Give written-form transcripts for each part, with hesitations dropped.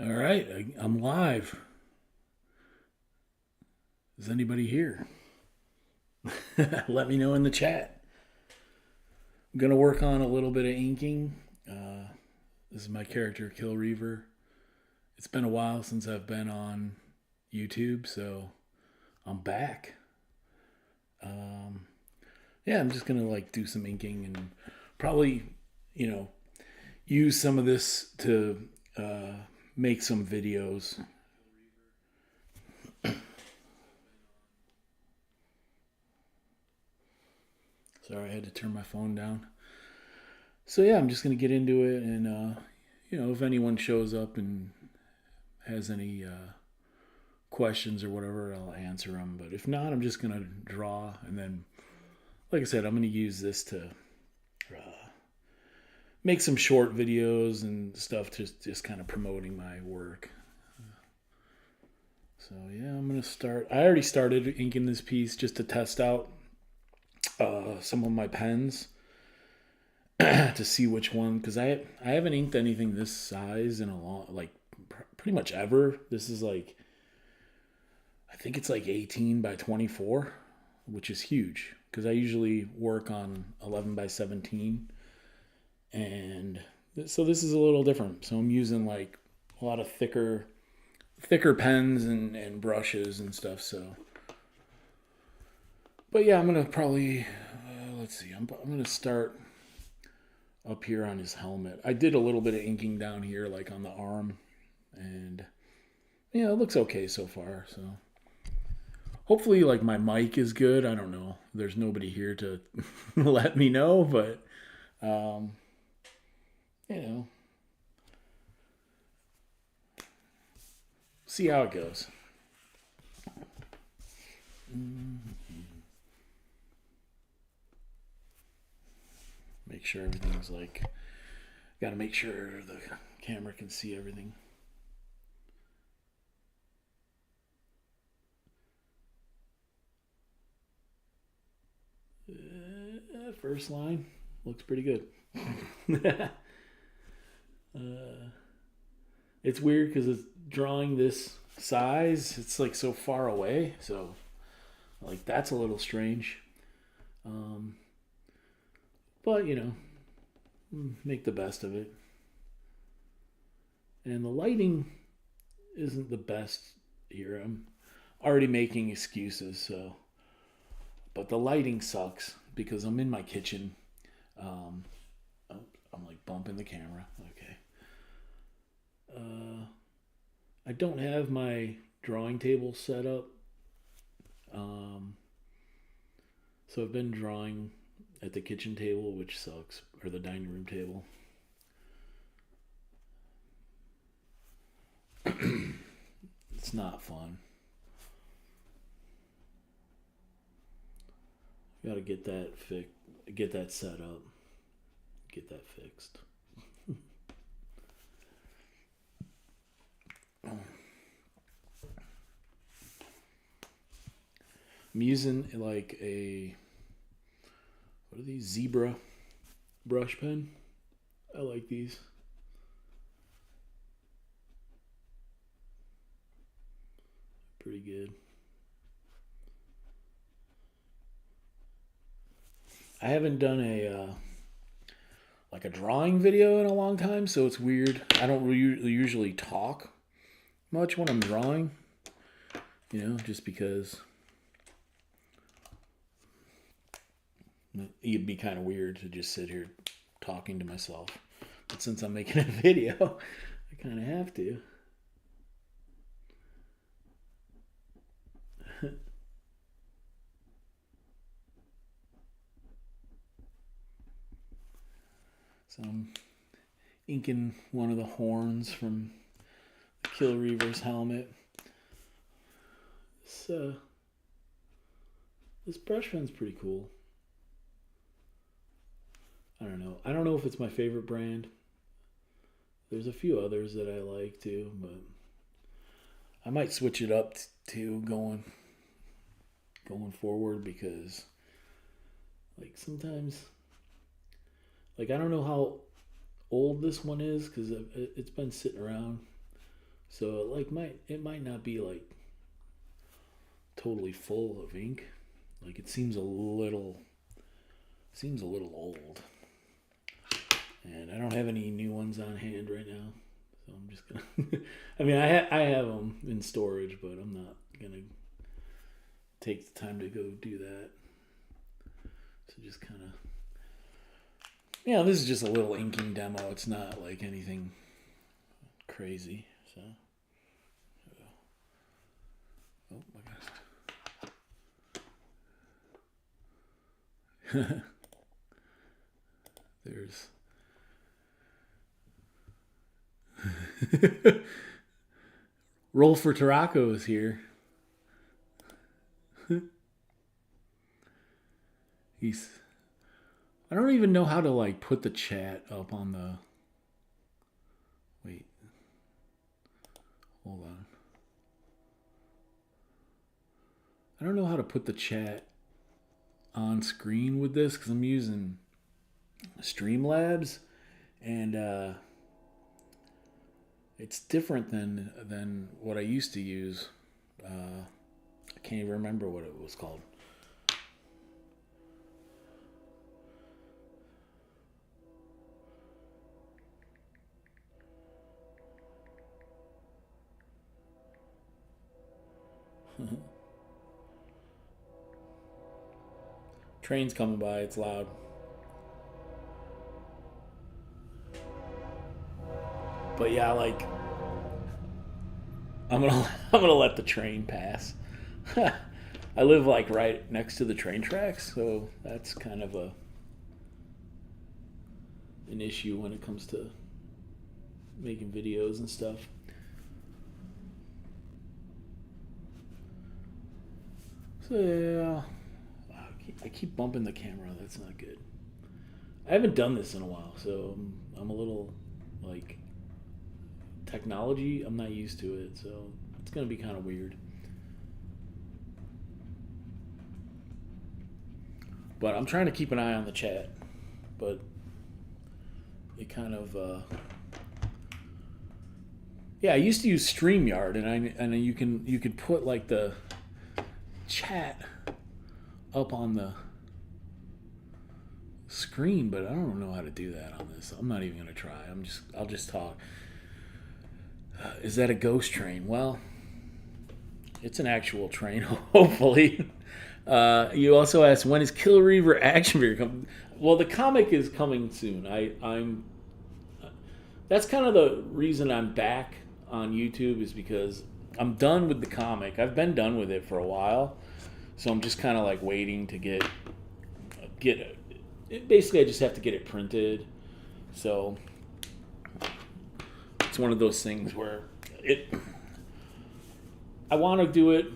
All right, I'm live. Is anybody here? Let me know in the chat. I'm gonna work on a little bit of inking. This is my character, Kill Reaver. It's been a while since I've been on YouTube, so I'm back. Um, yeah, I'm just gonna do some inking and probably, you know, use some of this to make some videos. Sorry, I had to turn my phone down. So yeah, I'm just gonna get into it, and if anyone shows up and has any questions or whatever, I'll answer them. But if not, I'm just gonna draw, and then, like I said, I'm gonna use this to make some short videos and stuff, just kind of promoting my work. So yeah, I'm gonna start. I already started inking this piece just to test out some of my pens to see which one, because I haven't inked anything this size in a long, pretty much ever. This is I think it's like 18 by 24, which is huge because I usually work on 11 by 17, and so this is a little different. So I'm using like a lot of thicker pens and brushes and stuff. So, but yeah, I'm gonna probably let's see. I'm gonna start up here on his helmet. I did a little bit of inking down here, like on the arm, and yeah, it looks okay so far. So hopefully, like, my mic is good. I don't know. There's nobody here to let me know, but um, you know, see how it goes. Make sure everything's like. Got to make sure the camera can see everything. First line looks pretty good. It's weird because it's drawing this size. It's like so far away, so like that's a little strange. Um, but make the best of it. And the lighting isn't the best here. I'm already making excuses, so. But the lighting sucks because I'm in my kitchen. Um, oh, I'm like bumping the camera. Okay. Uh, I don't have my drawing table set up. Um, so I've been drawing at the kitchen table, which sucks, or the dining room table. It's not fun. Got to get that set up, get that fixed. I'm using like what are these, zebra brush pen. I like these. Pretty good. I haven't done a drawing video in a long time, so it's weird. I don't usually talk much when I'm drawing, just because it'd be kind of weird to just sit here talking to myself. But since I'm making a video, I kind of have to. So I'm inking one of the horns from the Kill Reaver's helmet. This brush pen's pretty cool. I don't know. I don't know if it's my favorite brand. There's a few others that I like too, but I might switch it up to going forward, because like sometimes, like, I don't know how old this one is because it's been sitting around, So it might not be like totally full of ink. Like it seems a little old. And I don't have any new ones on hand right now. So I'm just gonna I mean I have them in storage, but I'm not gonna take the time to go do that. So just kind of this is just a little inking demo. It's not like anything crazy. So oh my gosh. There's Roll for Tarako is here. I don't even know how to like put the chat up on the. Wait. Hold on. I don't know how to put the chat on screen with this because I'm using Streamlabs, and it's different than what I used to use. I can't even remember what it was called. Train's coming by. It's loud. But yeah, like I'm gonna let the train pass. I live like right next to the train tracks, so that's kind of an issue when it comes to making videos and stuff. So yeah, I keep bumping the camera. That's not good. I haven't done this in a while, so I'm a little like technology. I'm not used to it, so it's gonna be kind of weird. But I'm trying to keep an eye on the chat. But it kind of I used to use StreamYard, and you could put like the chat up on the screen, but I don't know how to do that on this. I'm not even gonna try. I'll just talk. Is that a ghost train? Well, it's an actual train, hopefully. You also asked, when is Kill Reaver action figure coming? Well, the comic is coming soon. I'm that's kind of the reason I'm back on YouTube, is because I'm done with the comic. I've been done with it for a while, so I'm just kind of like waiting to get it. Basically, I just have to get it printed. So it's one of those things where I want to do it.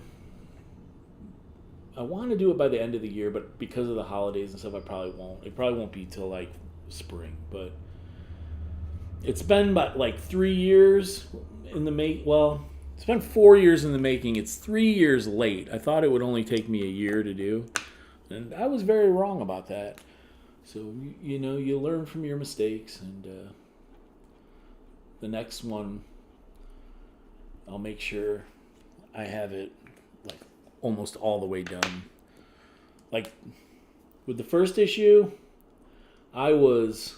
I want to do it by the end of the year, but because of the holidays and stuff, I probably won't. It probably won't be till like spring, but it's been about like 3 years in the make. Well, it's been 4 years in the making. It's 3 years late. I thought it would only take me a year to do, and I was very wrong about that. So you learn from your mistakes, and the next one, I'll make sure I have it like almost all the way done. Like with the first issue, I was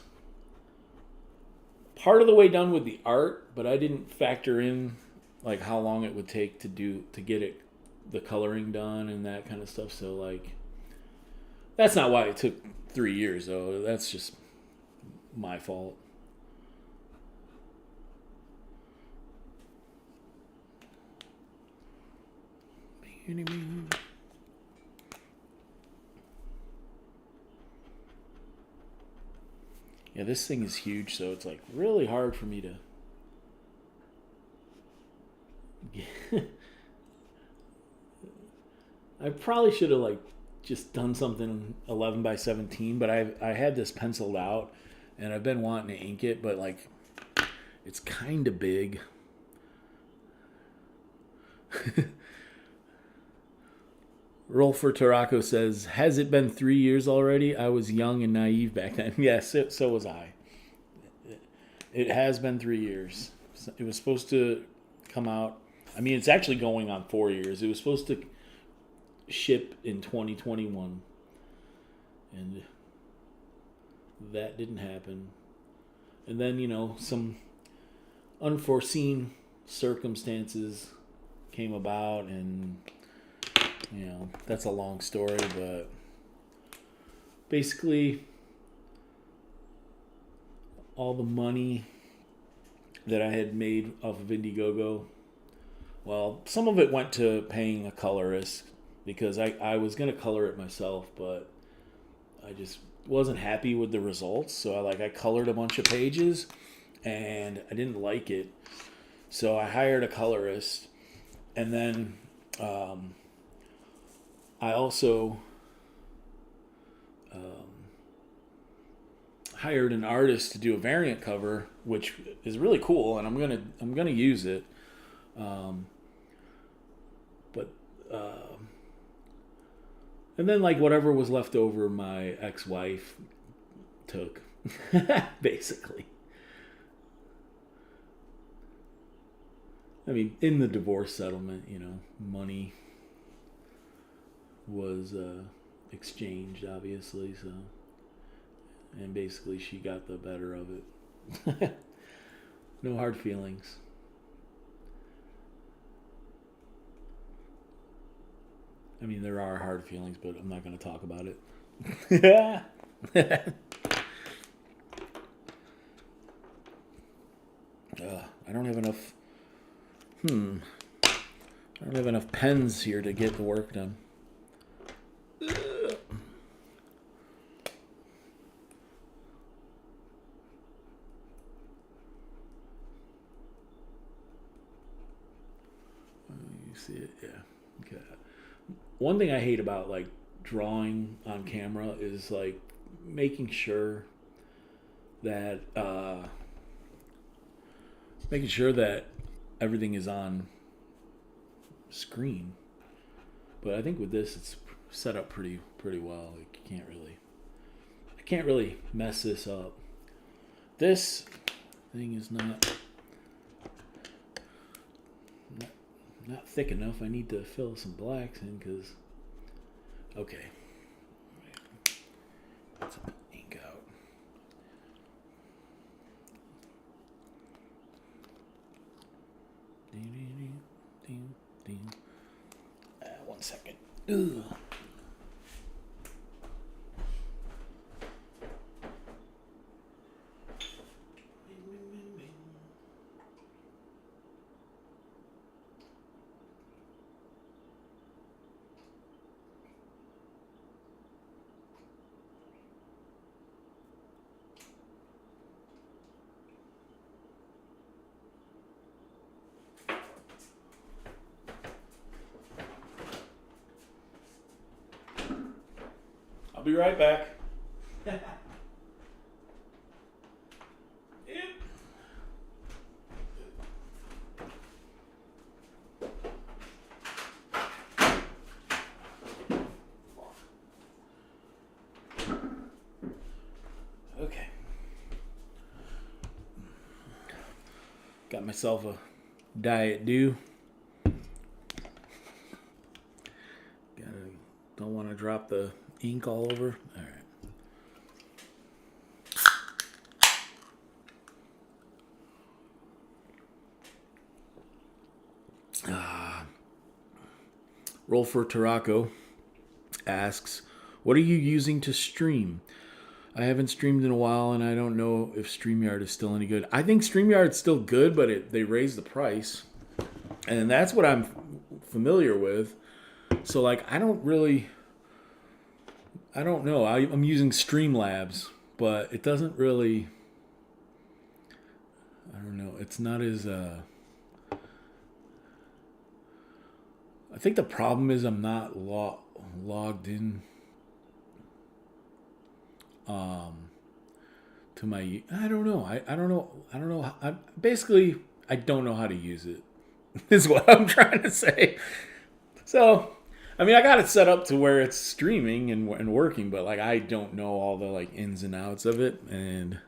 part of the way done with the art, but I didn't factor in like how long it would take to get the coloring done and that kind of stuff. So like that's not why it took 3 years though. That's just my fault. Yeah, this thing is huge, so it's like really hard for me to. I probably should have like just done something 11 by 17, but I had this penciled out, and I've been wanting to ink it, but like it's kind of big. Roll for Tarako says, has it been 3 years already? I was young and naive back then. Yes, so was I. It has been 3 years. It was supposed to come out. I mean, it's actually going on 4 years. It was supposed to ship in 2021, and that didn't happen. And then, some unforeseen circumstances came about, and, that's a long story, but basically all the money that I had made off of Indiegogo, well, some of it went to paying a colorist because I was going to color it myself, but I just wasn't happy with the results. So I colored a bunch of pages and I didn't like it. So I hired a colorist, and then I also hired an artist to do a variant cover, which is really cool, and I'm gonna use it. But and then whatever was left over, my ex-wife took, basically. I mean, in the divorce settlement, money was exchanged, obviously, so. And basically she got the better of it. No hard feelings. I mean, there are hard feelings, but I'm not going to talk about it. I don't have enough. I don't have enough pens here to get the work done. See it, yeah. Okay. One thing I hate about drawing on camera is making sure that everything is on screen. But I think with this, it's set up pretty well. I can't really mess this up. This thing is not thick enough. I need to fill some blacks in because, okay. Get some ink out. One second. Ugh. I'll be right back. Okay. Got myself a Diet Dew. Don't want to drop the ink all over. All right. Rolfer Taraco asks, what are you using to stream? I haven't streamed in a while, and I don't know if StreamYard is still any good. I think StreamYard's still good, but they raised the price. And that's what I'm familiar with. So, I don't know. I'm using Streamlabs, but it doesn't really, I don't know. It's not as, I think the problem is I'm not logged in to my, I don't know. I don't know. Basically, I don't know how to use it, is what I'm trying to say. So, I mean, I got it set up to where it's streaming and working, but I don't know all the ins and outs of it, and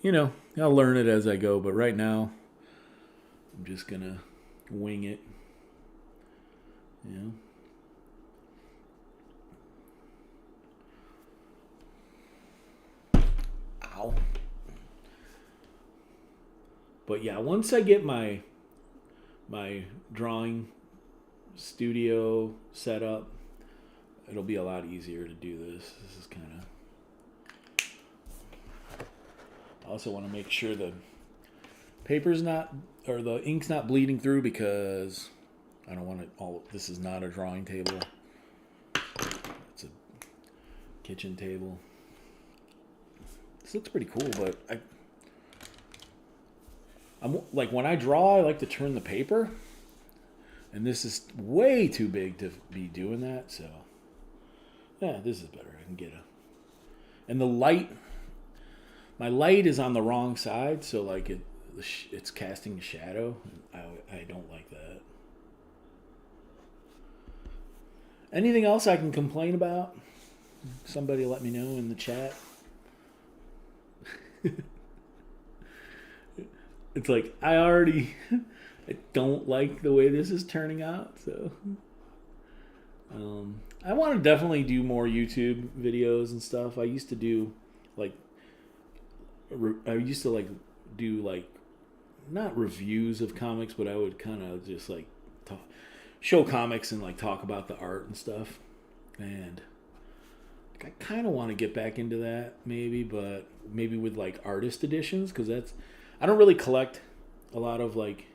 I'll learn it as I go. But right now, I'm just gonna wing it. Ow. But yeah, once I get my drawing studio set up, it'll be a lot easier to do this. This is kind of... I also want to make sure the paper's not, or the ink's not bleeding through, because I don't want it all... This is not a drawing table. It's a kitchen table. This looks pretty cool, but I'm like, when I draw, I like to turn the paper, and this is way too big to be doing that. So yeah, this is better. I can get and the light, my light is on the wrong side, so like it's casting a shadow. I don't like that. Anything else I can complain about? Somebody let me know in the chat. It's like, I don't like the way this is turning out, so I want to definitely do more YouTube videos and stuff. I used to do like not reviews of comics, but I would kind of just like show comics and like talk about the art and stuff. And I kind of want to get back into that, but maybe with like artist editions, because I don't really collect a lot of like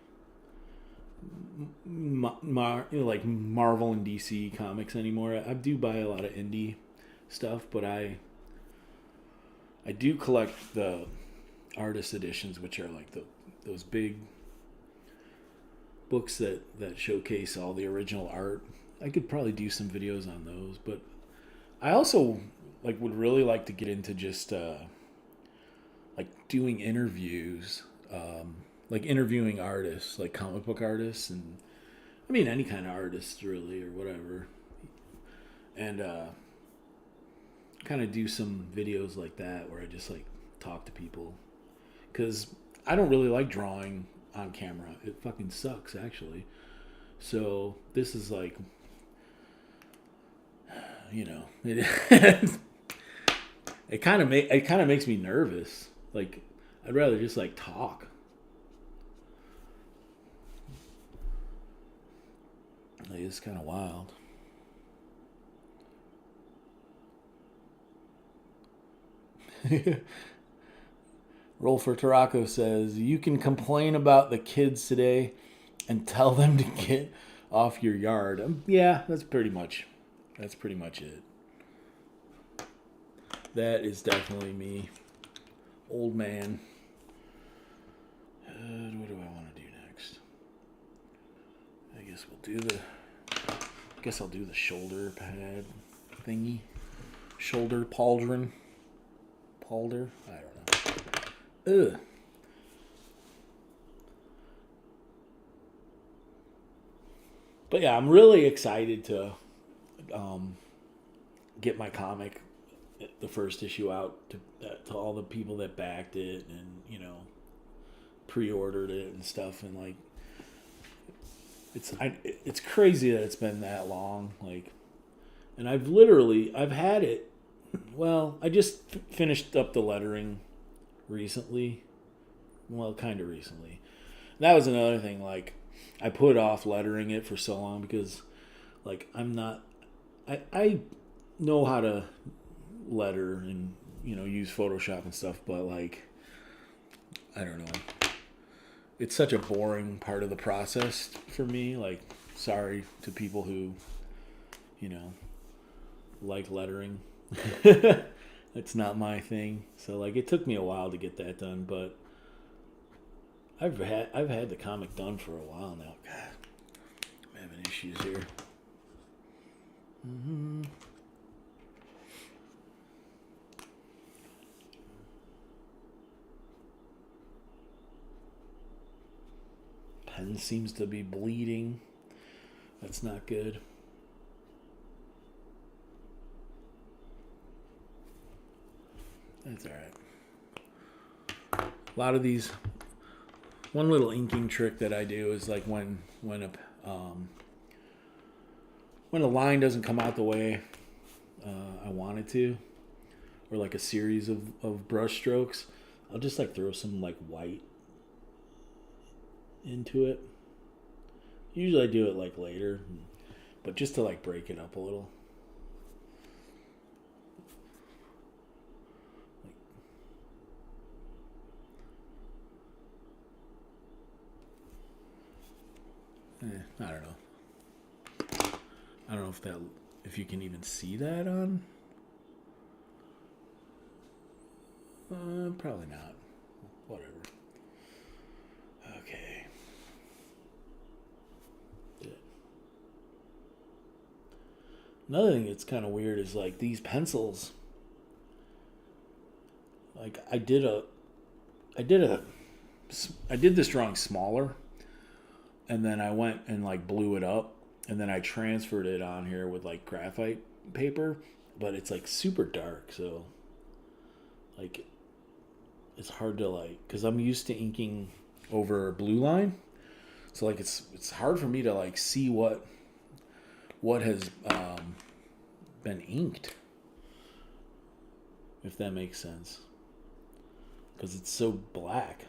like Marvel and DC comics anymore. I do buy a lot of indie stuff, but I do collect the artist editions, which are like those big books that showcase all the original art. I could probably do some videos on those, but I also would really like to get into just like doing interviews, like interviewing artists, like comic book artists, and I mean any kind of artist really, or whatever, and kind of do some videos like that where I just like talk to people, because I don't really like drawing on camera. It fucking sucks, actually. So this is like, it kind of makes me nervous. Like, I'd rather just like talk. Like, it's kind of wild. Roll for Tarako says, you can complain about the kids today and tell them to get off your yard. Yeah, that's pretty much it. That is definitely me. Old man. What do I want to do next? I guess I'll do the shoulder pad thingy. Shoulder pauldron. Palder? I don't know. Ugh. But yeah, I'm really excited to get my comic, the first issue, out to all the people that backed it and pre-ordered it and stuff. And like, it's crazy that it's been that long. Like, and I've had it. Well, I just finished up the lettering recently. Well, kind of recently. That was another thing. Like, I put off lettering it for so long because, like, I know how to letter and, use Photoshop and stuff, but, like, I don't know. It's such a boring part of the process for me. Like, sorry to people who, like lettering. It's not my thing. So like, it took me a while to get that done, but I've had the comic done for a while now. God, I'm having issues here. Pen seems to be bleeding. That's not good. That's all right. A lot of these One little inking trick that I do is like when a line doesn't come out the way I want it to, or like a series of brush strokes, I'll just like throw some like white into it. Usually I do it like later, but just to like break it up a little. I don't know. I don't know if you can even see that on. Probably not. Whatever. Okay. Another thing that's kind of weird is like these pencils. Like I did this drawing smaller, and then I went and like blew it up, and then I transferred it on here with like graphite paper, but it's like super dark, so like it's hard to like, because I'm used to inking over blue line, so like it's hard for me to like see what has been inked, if that makes sense, because it's so black.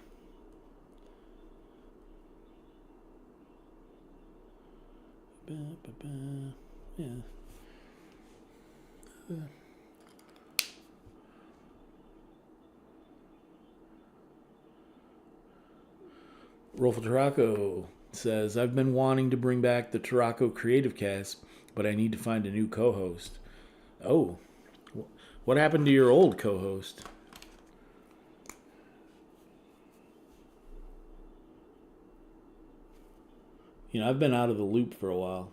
Yeah. Rolfo Tarraco says, I've been wanting to bring back the Tarraco Creative Cast, but I need to find a new co-host. Oh, what happened to your old co-host? You know, I've been out of the loop for a while.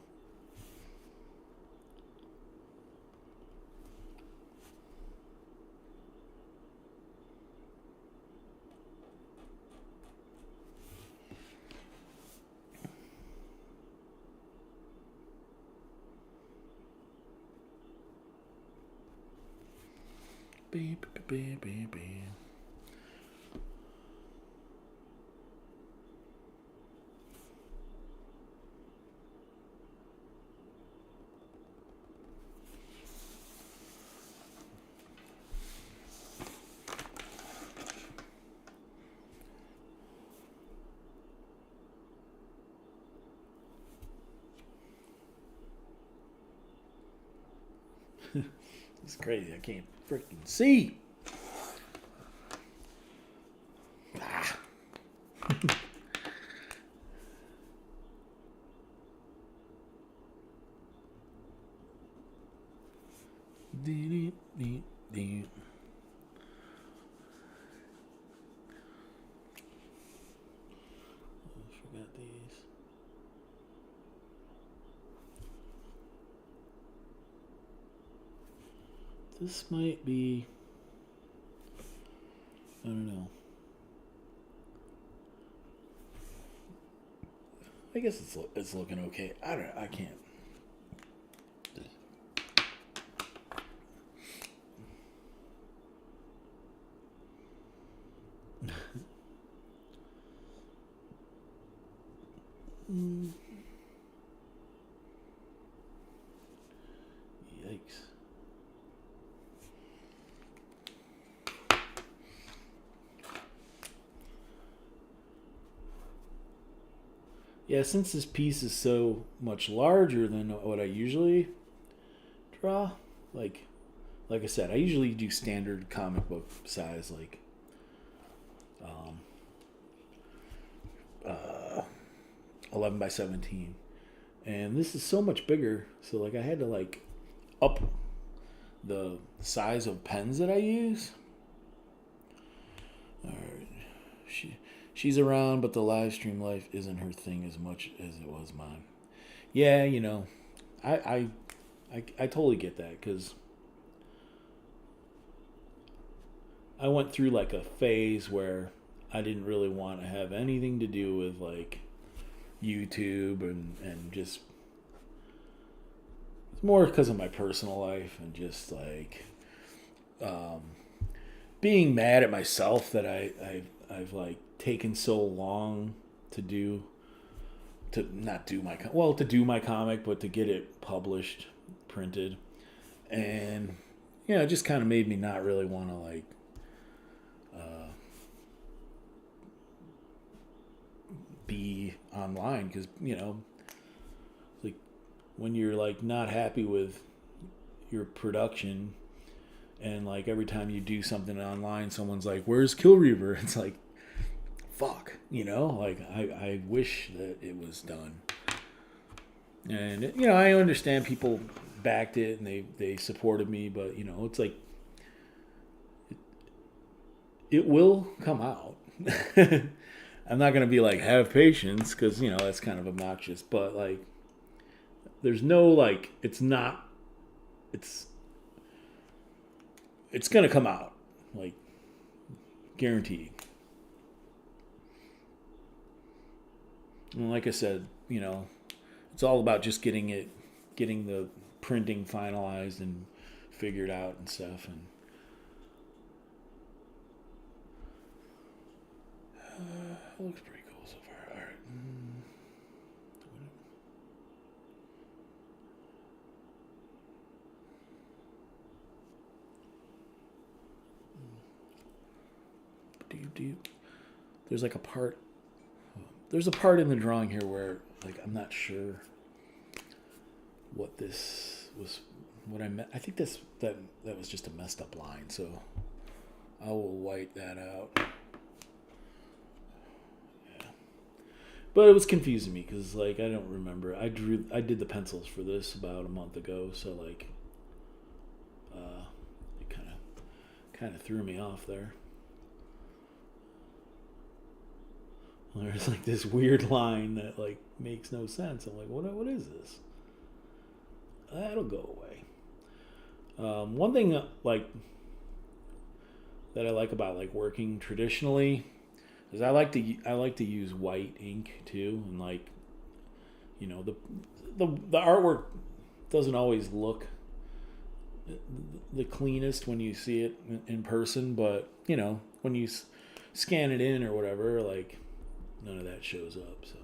Beep, beep, beep, beep. It's crazy. I can't freaking see. Ah. Forgot these. This might be, I don't know. I guess it's looking okay. I can't. Yikes. Yeah, since this piece is so much larger than what I usually draw, like I said, I usually do standard comic book size, like 11 by 17, and this is so much bigger. So like I had to like up the size of pens that I use. All right, she's around, but the live stream life isn't her thing as much as it was mine. Yeah, you know, I totally get that, because I went through like a phase where I didn't really want to have anything to do with like YouTube and just, it's more because of my personal life and just like being mad at myself that I've like taken so long to do to not do my well to do my comic, but to get it published, printed, and it just kind of made me not really want to like be online because like when you're like not happy with your production and like every time you do something online someone's like where's Kill Reaver, it's like fuck, like I wish that it was done. And I understand people backed it and they supported me, but it's like it will come out. I'm not gonna be like have patience because that's kind of obnoxious, but like there's no like it's gonna come out, like guaranteed. And like I said, it's all about just getting the printing finalized and figured out and stuff. And it looks pretty cool so far. All right. There's like a part. There's a part in the drawing here where like I'm not sure what this was. What I meant. I think that was just a messed up line. So I will white that out. But it was confusing me because like I don't remember. I did the pencils for this about a month ago, so like it kind of threw me off there. There's like this weird line that like makes no sense. I'm like, what is this? That'll go away. One thing like that I like about like working traditionally is I like to use white ink too, and like the artwork doesn't always look the cleanest when you see it in person, but when you scan it in or whatever, like none of that shows up. So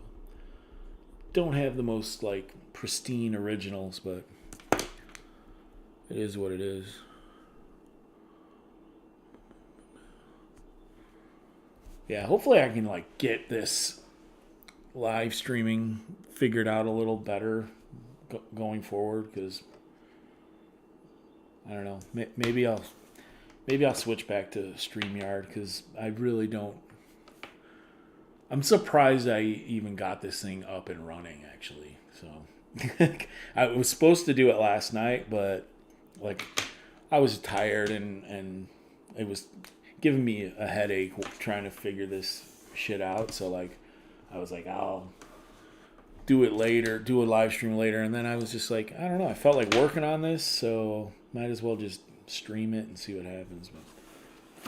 don't have the most like pristine originals, but it is what it is. Yeah, hopefully I can like get this live streaming figured out a little better going forward, because I don't know, maybe I'll switch back to StreamYard because I really don't. I'm surprised I even got this thing up and running actually. So I was supposed to do it last night, but like I was tired and it was giving me a headache trying to figure this shit out. So like I was like, I'll do it later, do a live stream later, and then I was just like, I don't know, I felt like working on this, so might as well just stream it and see what happens. But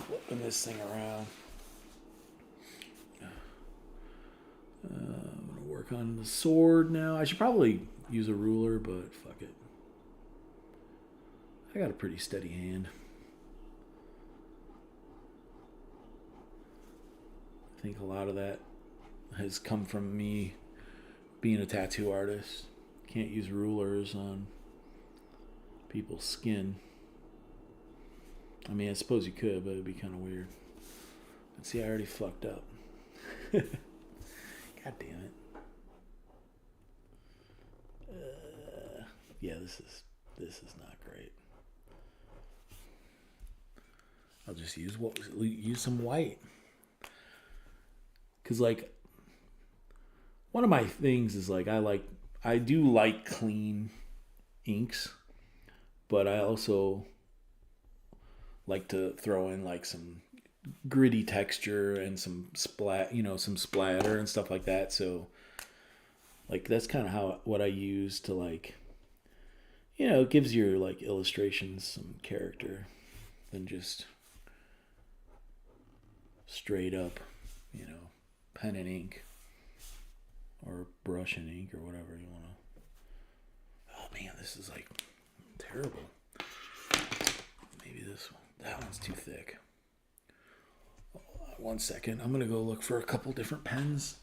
flipping this thing around. I'm going to work on the sword now. I should probably use a ruler, but fuck it. I got a pretty steady hand. I think a lot of that has come from me being a tattoo artist. Can't use rulers on people's skin. I mean, I suppose you could, but it'd be kind of weird. Let's see, I already fucked up. God damn it. Yeah, this is not great. I'll just use some white. Cause like one of my things is like I do like clean inks, but I also like to throw in like some gritty texture and some splatter and stuff like that. So like that's kind of what I use to like, it gives your like illustrations some character than just straight up, pen and ink or brush and ink or whatever you want to. Oh man, this is like terrible. Maybe this one. That one's too thick. 1 second. I'm going to go look for a couple different pens.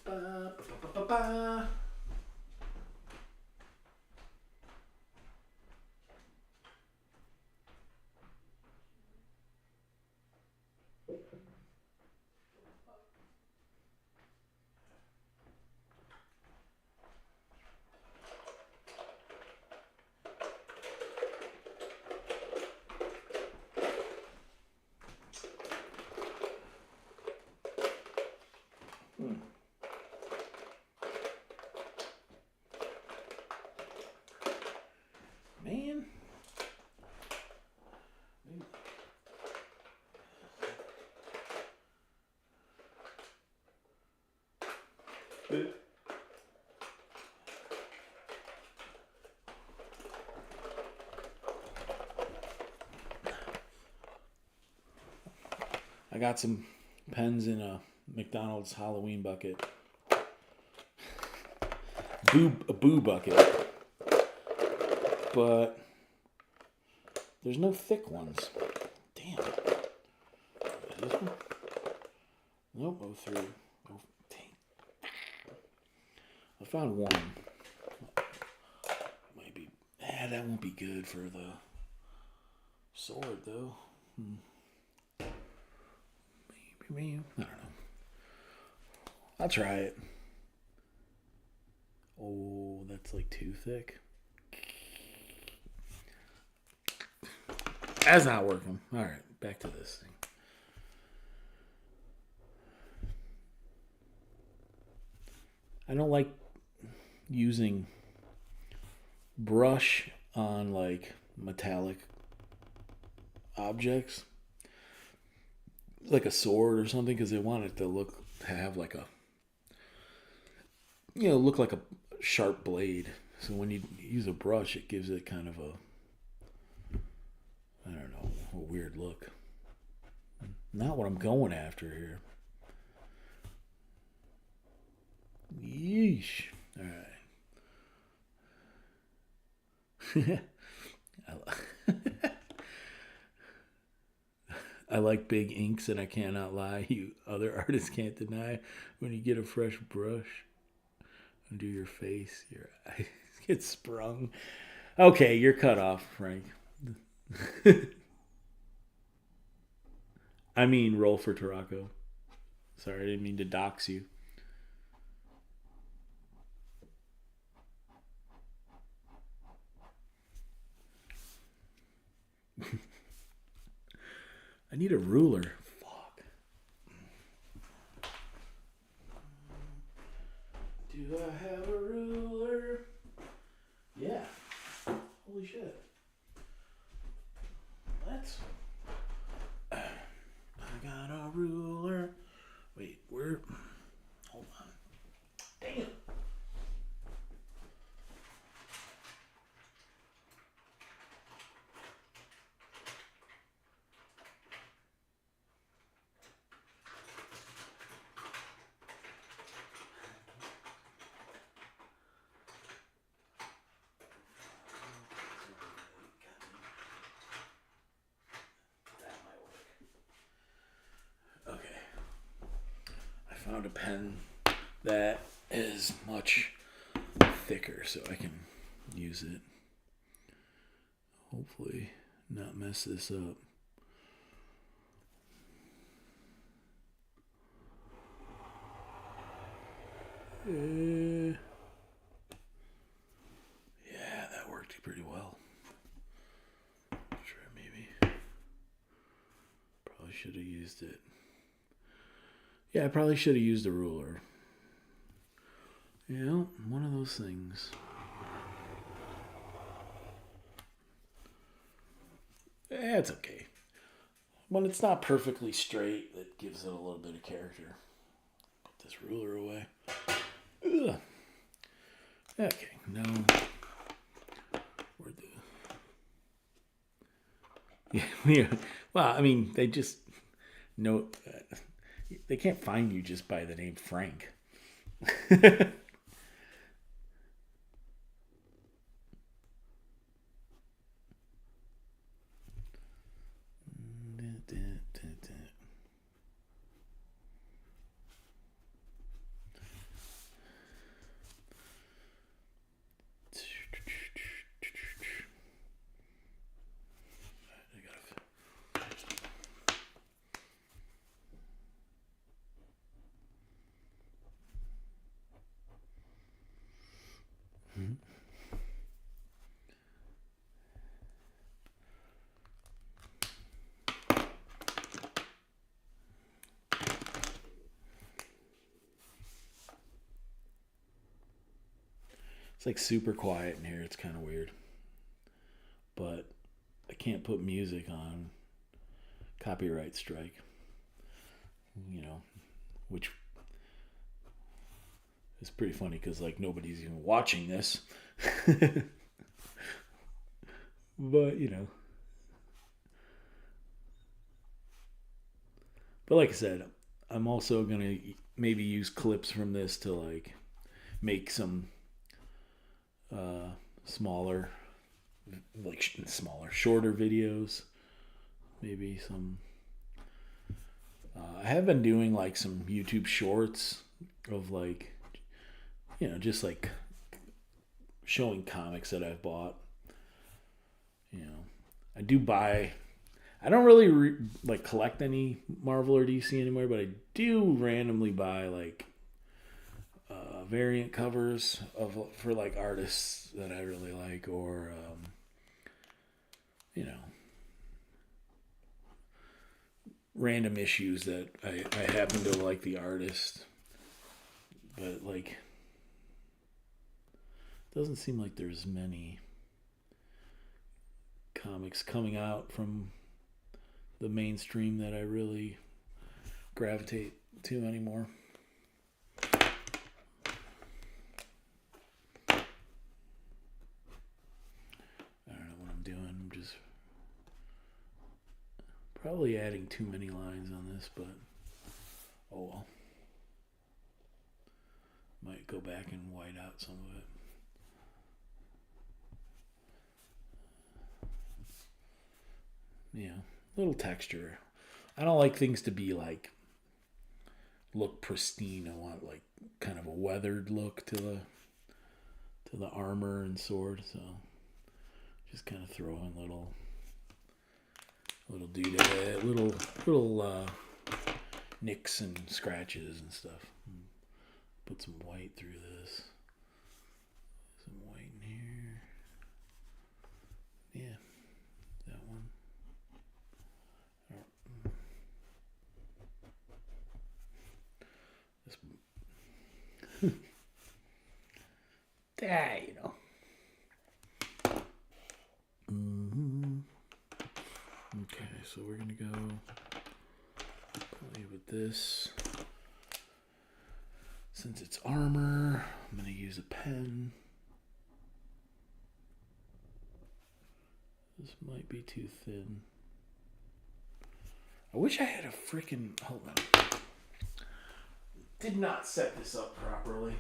Ba, ba, ba, ba, ba. Man. I got some pens in a McDonald's Halloween bucket. A boo bucket. But there's no thick ones. Damn. Is this one? Nope, 03. Oh, dang. I found one. Maybe. That won't be good for the sword, though. Maybe. I don't know. I'll try it. Oh, that's like too thick. That's not working. All right, back to this thing. I don't like using brush on like metallic objects, like a sword or something, because they want it to have like a, look like a sharp blade. So when you use a brush, it gives it kind of I don't know, a weird look. Not what I'm going after here. Yeesh. All right. I like big inks, and I cannot lie. You other artists can't deny when you get a fresh brush under your face, your eyes get sprung. Okay, you're cut off, Frank. I mean, roll for Tarako. Sorry, I didn't mean to dox you. I need a ruler. Fuck. Do I have a ruler? Yeah. Holy shit. Let's. I got a ruler. Wait, where? Hold on. Damn. Found a pen that is much thicker, so I can use it. Hopefully not mess this up. Yeah, that worked pretty well. Try maybe. Probably should have used it. Yeah, I probably should have used a ruler. One of those things. It's okay. When it's not perfectly straight, that gives it a little bit of character. Put this ruler away. Ugh. Okay, no. Where'd the... Yeah, well, I mean, they just know... They can't find you just by the name Frank. It's like super quiet in here. It's kind of weird. But I can't put music on. Copyright strike. You know, which is pretty funny because like nobody's even watching this. But you know. But like I said, I'm also gonna maybe use clips from this to like make some smaller, like smaller, shorter videos. Maybe some. I have been doing like some YouTube shorts of like, just like showing comics that I've bought. I do buy. I don't really like collect any Marvel or DC anymore, but I do randomly buy like variant covers for like artists that I really like, or random issues that I happen to like the artist, but like doesn't seem like there's many comics coming out from the mainstream that I really gravitate to anymore. I don't know what I'm doing. I'm just probably adding too many lines on this, but oh well. Might go back and white out some of it. Little texture. I don't like things to be like look pristine. I want like kind of a weathered look to the armor and sword. So just kind of throw in little doodad, little nicks and scratches and stuff. Put some white through this. Some white in here. Yeah, that one. Okay, so we're gonna go play with this. Since it's armor, I'm gonna use a pen. This might be too thin. I wish I had a freaking. Hold on. Did not set this up properly.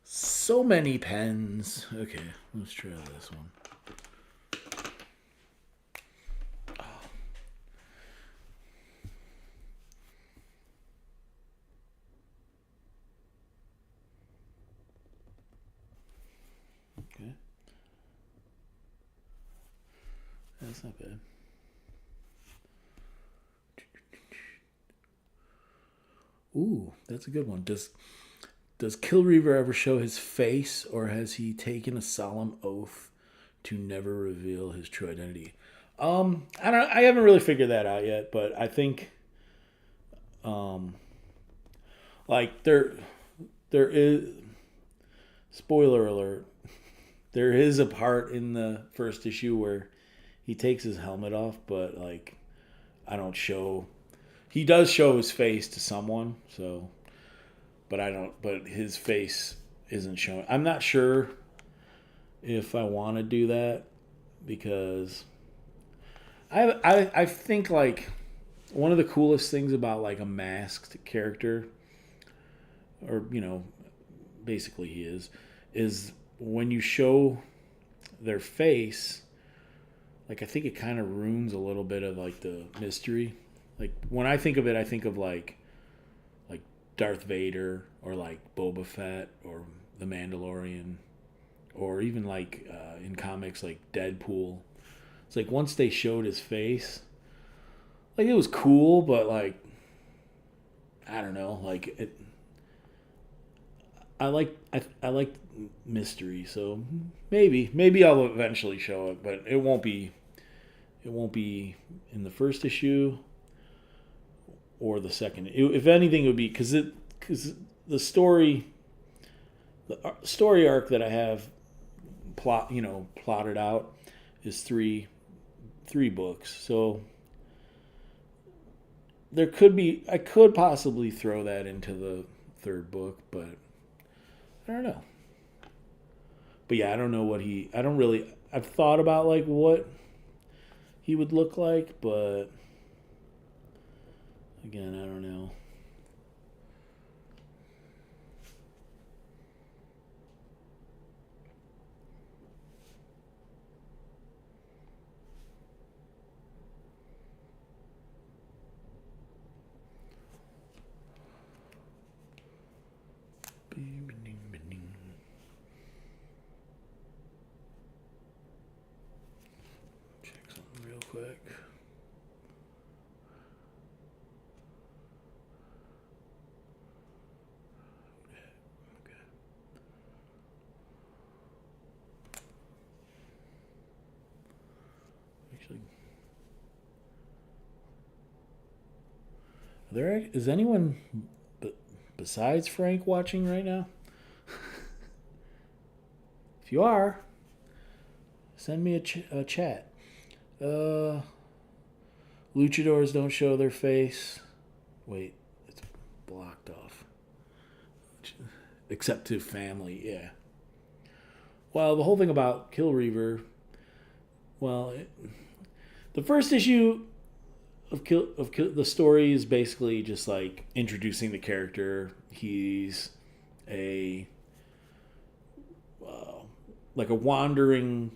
So many pens. Okay, let's try this one. Oh. Okay. That's not bad. Ooh, that's a good one. Does Kill Reaver ever show his face, or has he taken a solemn oath to never reveal his true identity? I haven't really figured that out yet, but I think, like there is. Spoiler alert. There is a part in the first issue where he takes his helmet off, but like I don't show. He does show his face to someone, so. But I don't. But his face isn't shown. I'm not sure if I want to do that, because I think like one of the coolest things about like a masked character, or basically he is when you show their face, like I think it kind of ruins a little bit of like the mystery. Like when I think of it, I think of like Darth Vader or like Boba Fett or the Mandalorian, or even like in comics like Deadpool. It's like once they showed his face, like it was cool, but like I don't know, like it. I like mystery, so maybe I'll eventually show it, but it won't be in the first issue or the second. If anything, it would be because the story arc that I have plotted out is three books. So I could possibly throw that into the third book, but I don't know. But yeah, I don't know I've thought about like what he would look like, but again, I don't know. Check something real quick. Actually, is anyone besides Frank watching right now? If you are, send me a chat. Luchadors don't show their face. Wait, it's blocked off. Except to family, yeah. Well, the whole thing about Kill Reaver, the first issue of the story is basically just like introducing the character. He's a like a wandering,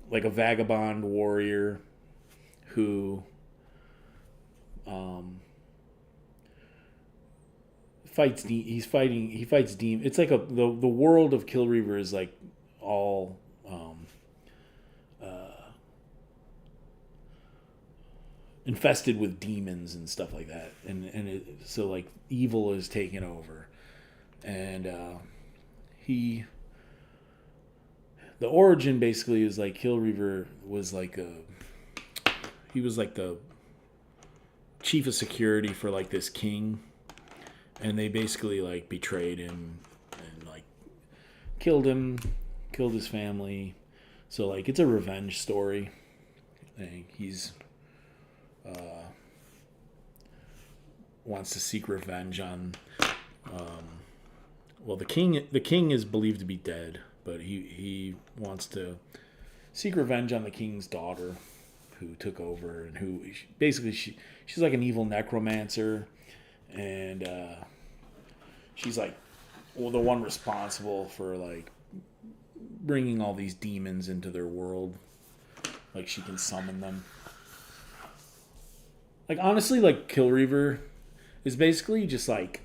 like a vagabond warrior who fights. He fights demons. It's like the world of Kill Reaver is like all infested with demons and stuff like that, so like evil is taken over, and the origin basically is like Kill Reaver was like he was like the chief of security for like this king, and they basically like betrayed him and like killed his family. So like it's a revenge story. And he's wants to seek revenge on the king is believed to be dead, but he wants to seek revenge on the king's daughter who took over, and who basically she's like an evil necromancer, and she's like the one responsible for like bringing all these demons into their world. Like she can summon them. Like honestly, like Kill Reaver is basically just like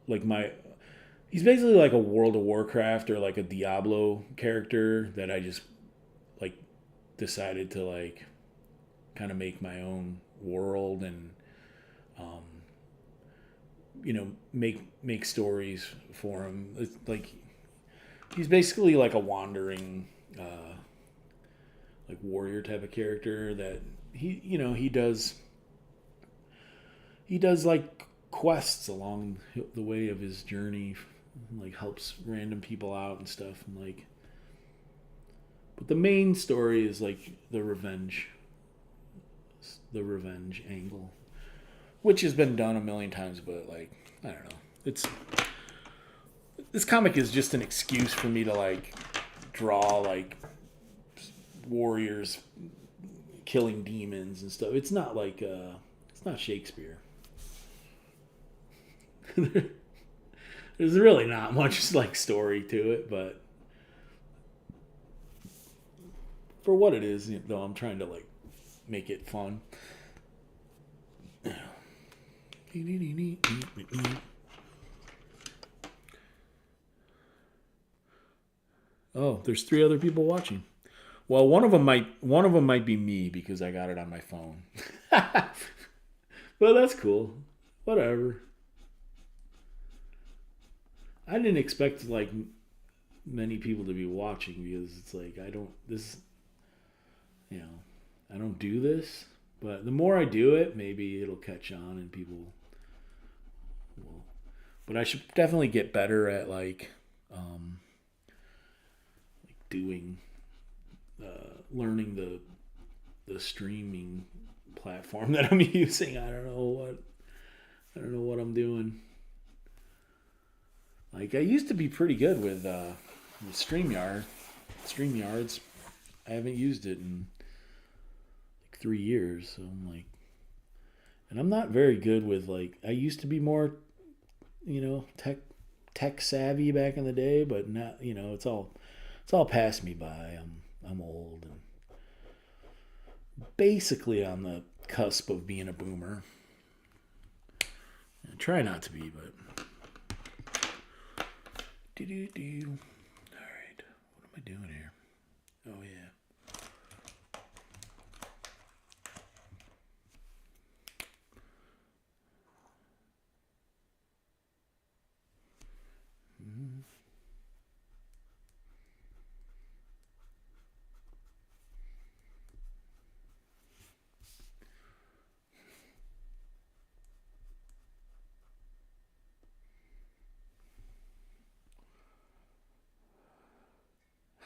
he's basically like a World of Warcraft or like a Diablo character that I just like decided to like kind of make my own world and make stories for him. It's like he's basically like a wandering like warrior type of character that he does like quests along the way of his journey, like helps random people out and stuff, and like, but the main story is like the revenge angle, which has been done a million times, but like I don't know, this comic is just an excuse for me to like draw like warriors killing demons and stuff. It's not like it's not Shakespeare. There's really not much like story to it, but for what it is, though, I'm trying to like make it fun. Oh, there's 3 other people watching. Well, one of them might be me because I got it on my phone. Well, that's cool. Whatever. I didn't expect like many people to be watching because it's like I don't do this, but the more I do it, maybe it'll catch on and people will. But I should definitely get better at doing learning the streaming platform that I'm using. I don't know what I'm doing. Like I used to be pretty good with StreamYards. I haven't used it in like 3 years, so I'm like, and I'm not very good with like. I used to be more, tech savvy back in the day, but now it's all passed me by. I'm old and basically on the cusp of being a boomer. I try not to be, but. All right, what am I doing here? Oh yeah.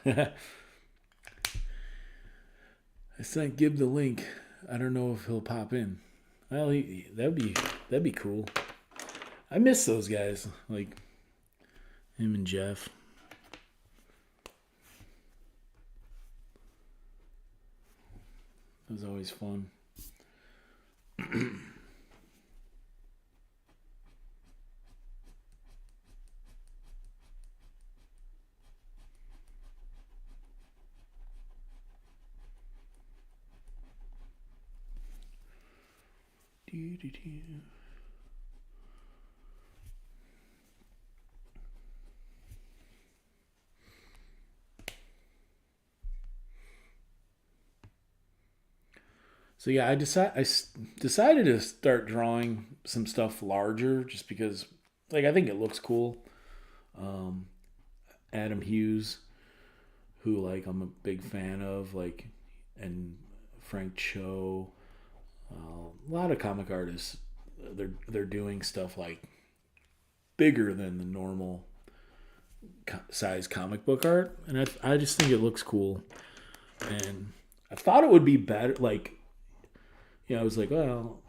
I sent Gib the link. I don't know if he'll pop in. Well, that'd be cool. I miss those guys, like him and Jeff. It was always fun. So yeah, I decided to start drawing some stuff larger just because, like, I think it looks cool. Um, Adam Hughes, who like I'm a big fan of, like, and Frank Cho, a lot of comic artists. They're doing stuff like bigger than the normal size comic book art, and I just think it looks cool. And I thought it would be better, like, I was like, well,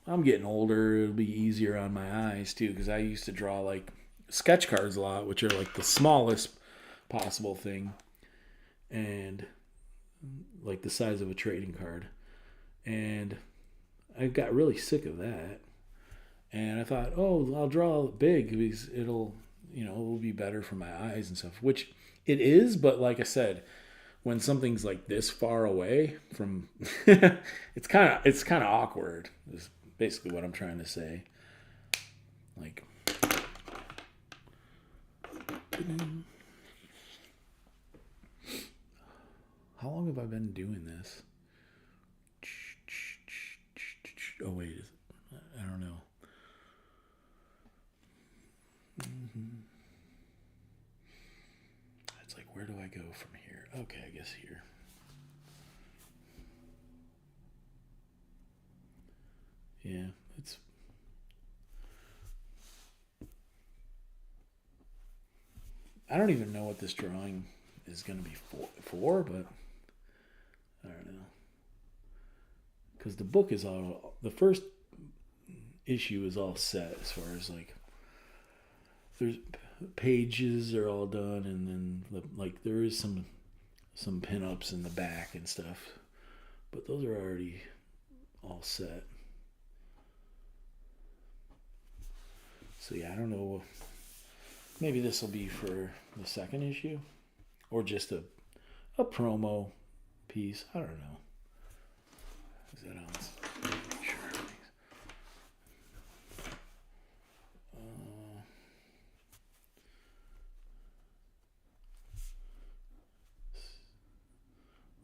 I'm getting older. It'll be easier on my eyes too, because I used to draw like sketch cards a lot, which are like the smallest possible thing, and like the size of a trading card. And I got really sick of that. And I thought, oh, I'll draw big because it'll be better for my eyes and stuff, which it is. But like I said, when something's like this far away from, it's kind of awkward. Is basically what I'm trying to say. Like, how long have I been doing this? Oh wait, I don't know. It's like, where do I go from here? Okay, I guess here. Yeah, it's. I don't even know what this drawing is going to be for, but I don't know. Because the book is all. The first issue is all set as far as like. There's pages are all done, and then like there is some pinups in the back and stuff, but those are already all set. So yeah, I don't know. Maybe this will be for the second issue, or just a promo piece. I don't know. Is that on? Sure.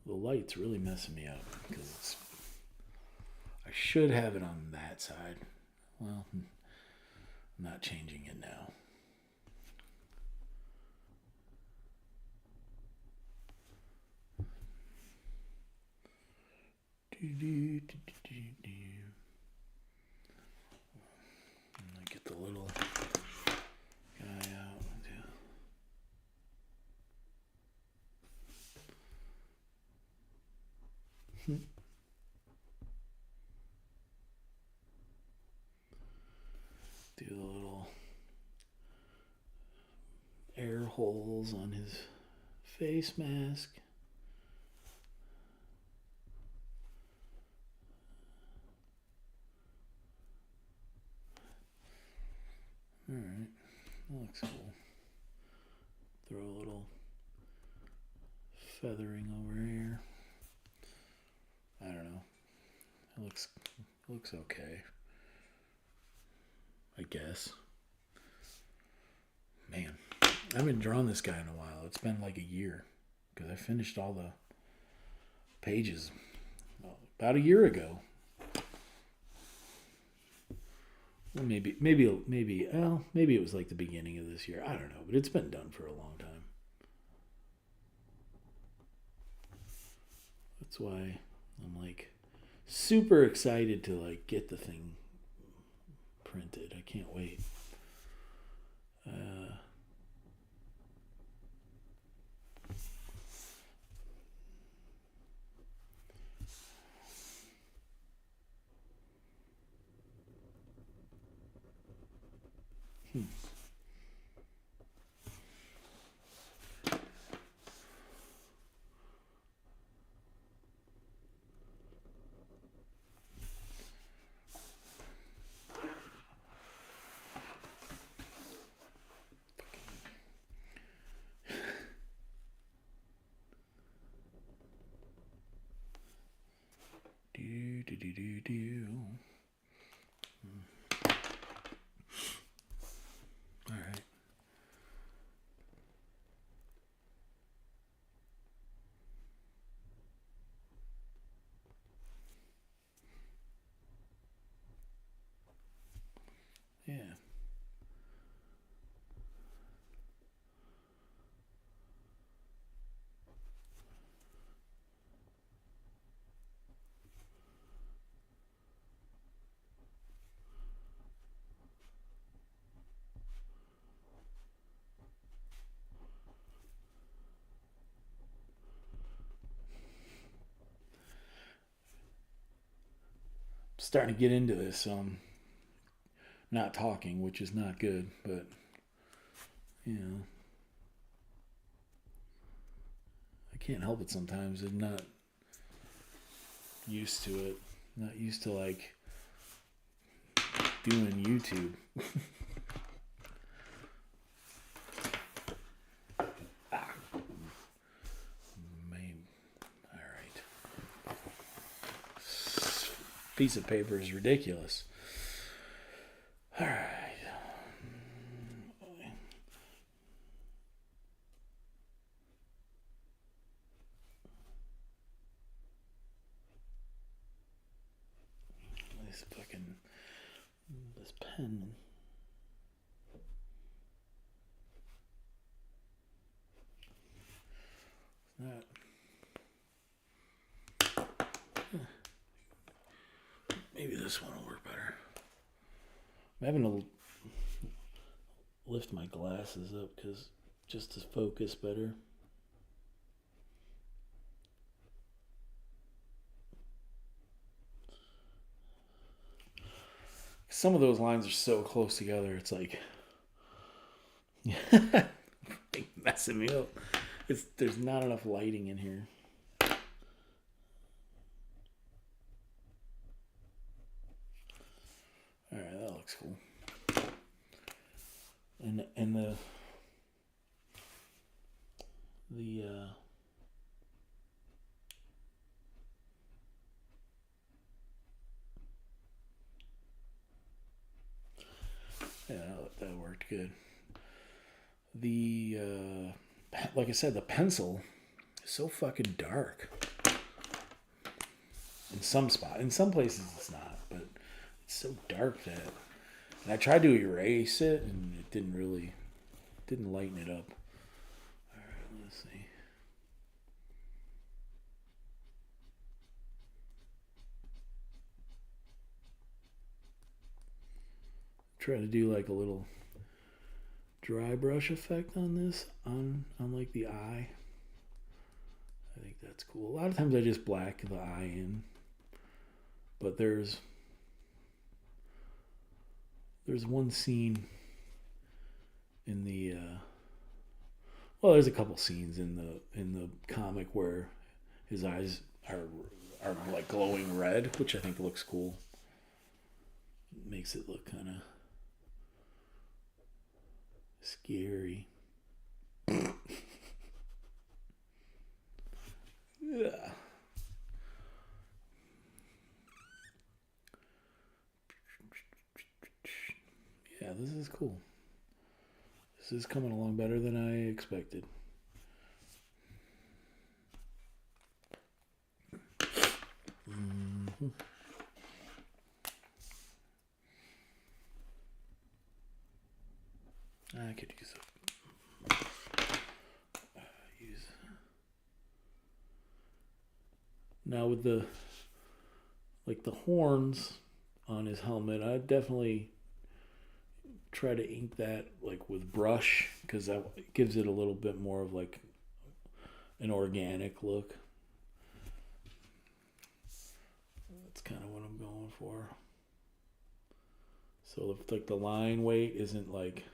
The light's really messing me up because I should have it on that side. Well, I'm not changing it now. I get the little guy out. Do the little air holes on his face mask. Alright, that looks cool. Throw a little feathering over here. I don't know. It looks okay. I guess. Man, I haven't drawn this guy in a while. It's been like a year because I finished all the pages about a year ago. Well, maybe it was like the beginning of this year. I don't know, but it's been done for a long time. That's why I'm like super excited to like get the thing printed. I can't wait. All right. Yeah. Starting to get into this. Not talking, which is not good, but you know, I can't help it sometimes. I'm not used to it. Not used to like doing YouTube. All right. Piece of paper is ridiculous. All right. This pen. That. Maybe this one will work better. I'm having to lift my glasses up because just to focus better. Some of those lines are so close together, it's like Messing me up. There's not enough lighting in here. All right, that looks cool. And yeah, that worked good. The like I said, the pencil is so fucking dark. In some places it's not, but it's so dark that. And I tried to erase it, and it didn't lighten it up. All right, let's see. Try to do like a little dry brush effect on this, on like the eye. I think that's cool. A lot of times I just black the eye in, but there's one scene in the well, there's a couple scenes in the comic where his eyes are like glowing red, which I think looks cool. It makes it look kind of scary. Yeah. Yeah, this is cool. This is coming along better than I expected. Mm-hmm. I could use it. Now with the horns on his helmet, I definitely try to ink that like with brush, because that gives it a little bit more of like an organic look. That's kind of what I'm going for. So if like the line weight isn't like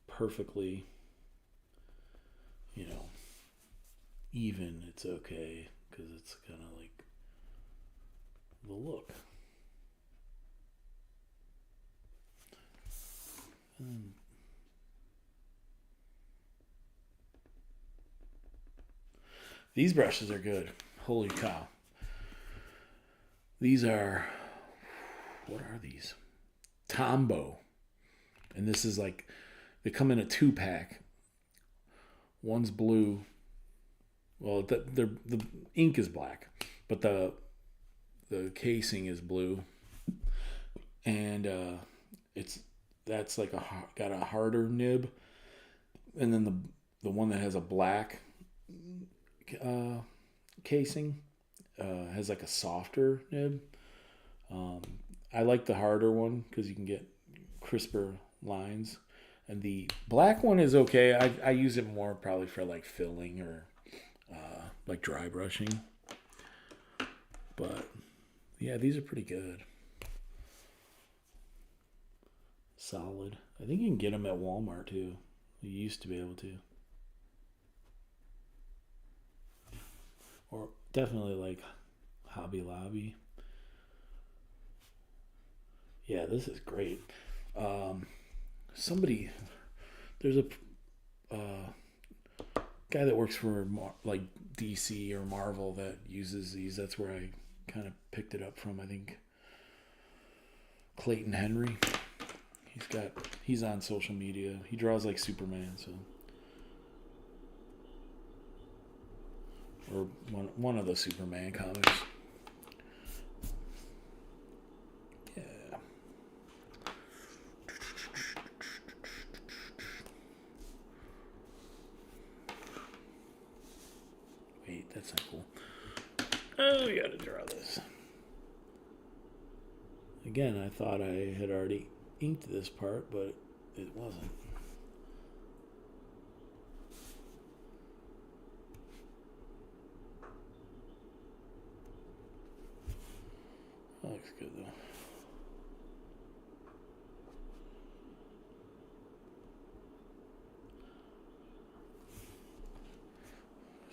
perfectly, even, it's okay, because it's kind of like the look. These brushes are good. Holy cow. These are, what are these? Tombow. And this is like, they come in a 2-pack. One's blue. Well, the ink is black, but the casing is blue, and that's like got a harder nib, and then the one that has a black casing has like a softer nib. I like the harder one because you can get crisper lines, and the black one is okay. I use it more probably for like filling or like dry brushing. But yeah, these are pretty good. Solid. I think you can get them at Walmart too. You used to be able to. Or definitely like Hobby Lobby. Yeah, this is great. There's a guy that works for like DC or Marvel that uses these. That's where I kind of picked it up from. I think Clayton Henry. He's on social media. He draws like Superman, so, or one of the Superman comics. Yeah. Wait, that's not cool. Oh, we gotta draw this. Again, I thought I had already inked this part, but it wasn't. That looks good though.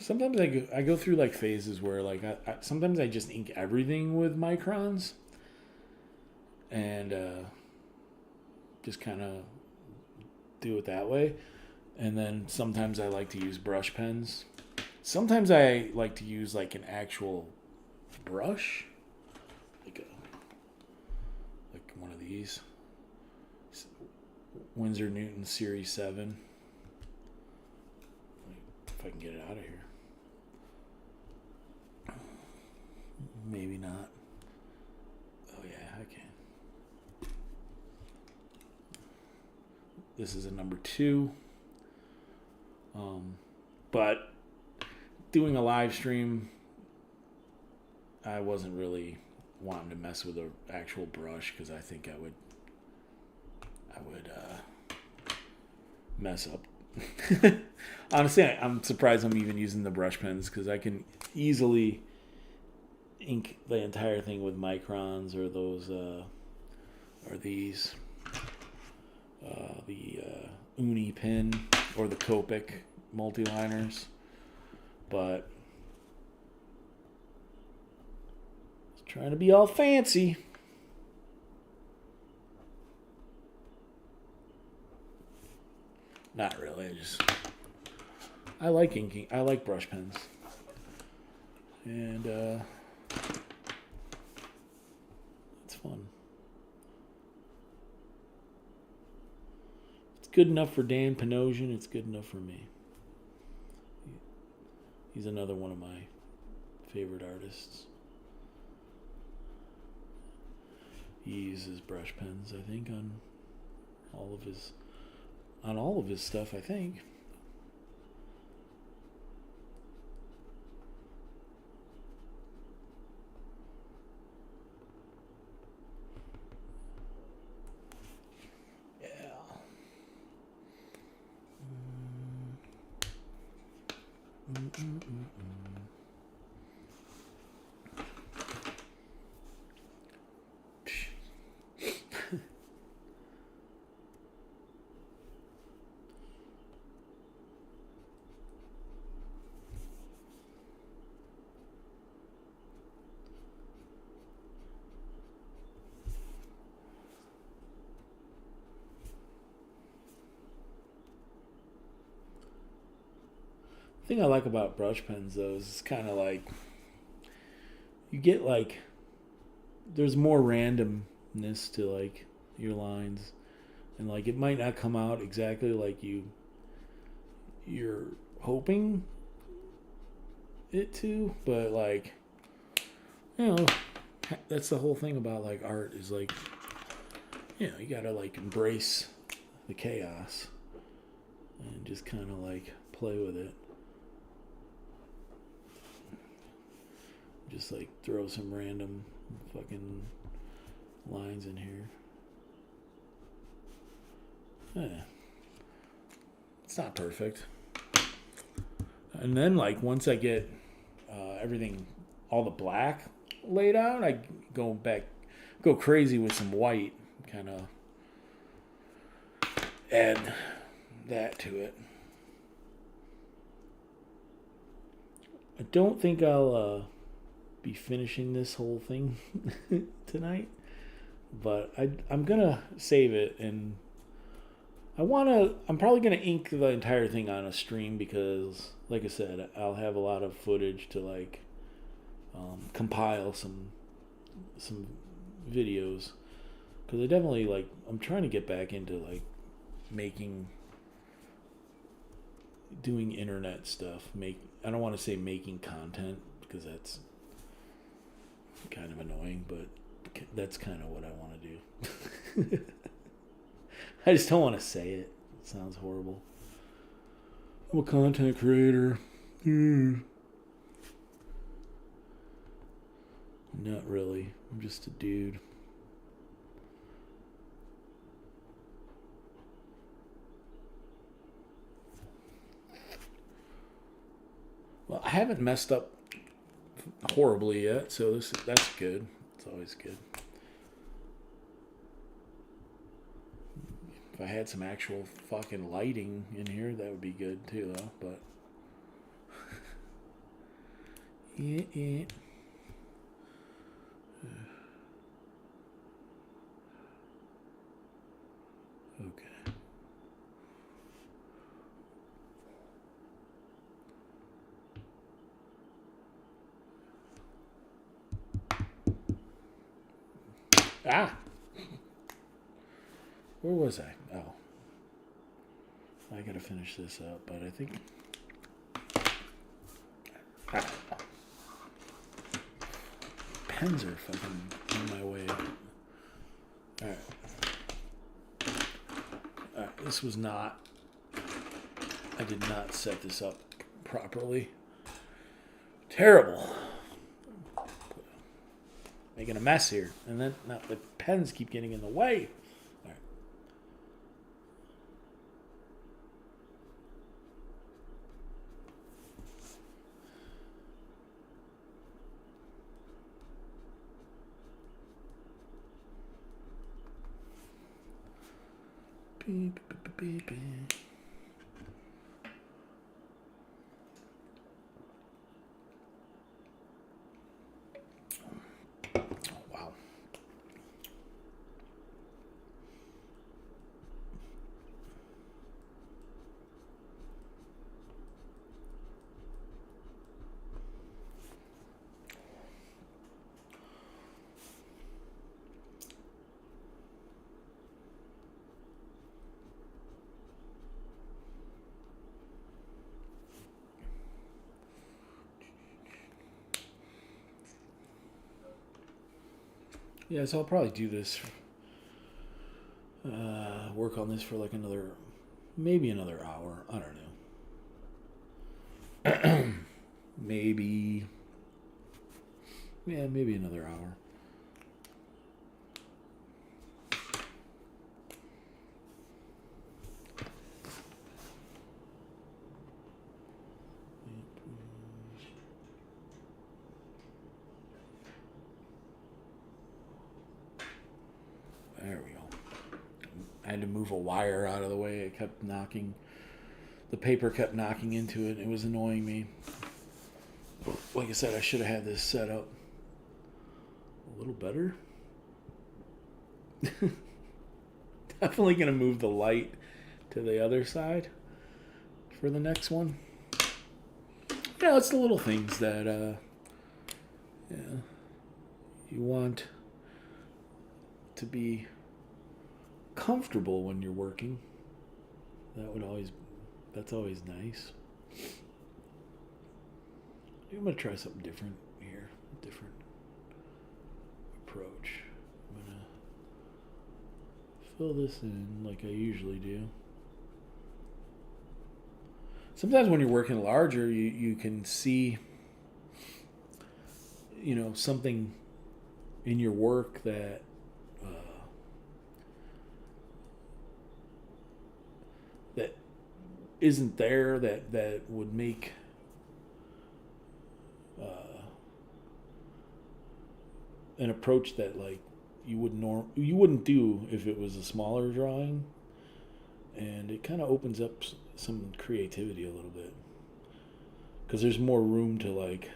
sometimes I go through like phases where like sometimes I just ink everything with microns and just kind of do it that way. And then sometimes I like to use brush pens. Sometimes I like to use like an actual brush, like one of these Winsor Newton Series 7. If I can get it out of here. Maybe not. Oh yeah, I can. This is a number 2. But doing a live stream, I wasn't really wanting to mess with an actual brush because I think I would mess up. Honestly, I'm surprised I'm even using the brush pens because I can easily ink the entire thing with microns or those or these the Uni pen or the Copic multiliners, but trying to be all fancy. Not really. I like inking. I like brush pens, and it's fun. It's good enough for Dan Panosian. It's good enough for me. He's another one of my favorite artists. He uses brush pens, I think, on all of his stuff, I think. Yeah. The thing I like about brush pens, though, is it's kind of like you get like there's more randomness to like your lines, and like it might not come out exactly like you're hoping it to, but like that's the whole thing about like art is like you gotta like embrace the chaos and just kind of like play with it. Just like throw some random fucking lines in here. Yeah. It's not perfect. And then like once I get everything, all the black laid out, I go crazy with some white, kind of add that to it. I don't think I'll be finishing this whole thing tonight, but I'm gonna save it, and I'm probably gonna ink the entire thing on a stream because, like I said, I'll have a lot of footage to like compile some videos because I definitely like I'm trying to get back into like doing internet stuff. I don't want to say making content because that's kind of annoying, but that's kind of what I want to do. I just don't want to say it. It sounds horrible. I'm a content creator. Not really. I'm just a dude. Well, I haven't messed up horribly yet, so that's good. It's always good. If I had some actual fucking lighting in here, that would be good too, though. But Yeah. Okay. Ah! Where was I? Oh. I gotta finish this up, but I think... Ah. Pens are fucking in my way. Alright. Alright, this was not... I did not set this up properly. Terrible. Making a mess here. And then now the pens keep getting in the way. All right. Beep, beep, beep, beep. Yeah, so I'll probably do this. Work on this for like maybe another hour. I don't know. Maybe. Yeah, maybe another hour. There we go. I had to move a wire out of the way. It kept knocking. The paper kept knocking into it. It was annoying me. Like I said, I should have had this set up a little better. Definitely going to move the light to the other side for the next one. Yeah, it's the little things that you want to be comfortable when you're working. That's always nice. I'm going to try something different here. Different approach. I'm going to fill this in like I usually do. Sometimes when you're working larger, you can see, something in your work that that isn't there that would make an approach that like you wouldn't do if it was a smaller drawing, and it kind of opens up some creativity a little bit because there's more room to like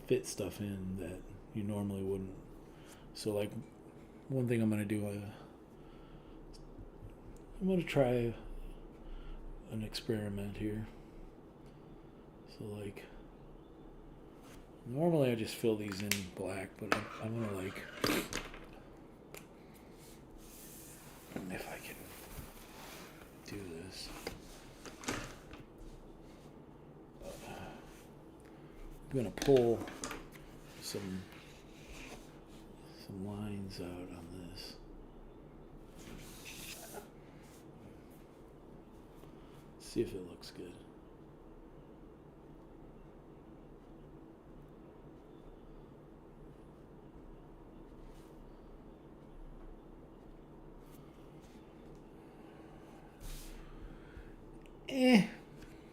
fit stuff in that you normally wouldn't. So like one thing I'm going to do, I'm going to try an experiment here. So like normally I just fill these in black, but I'm going to like, if I can do this. I'm going to pull some lines out on this. See if it looks good.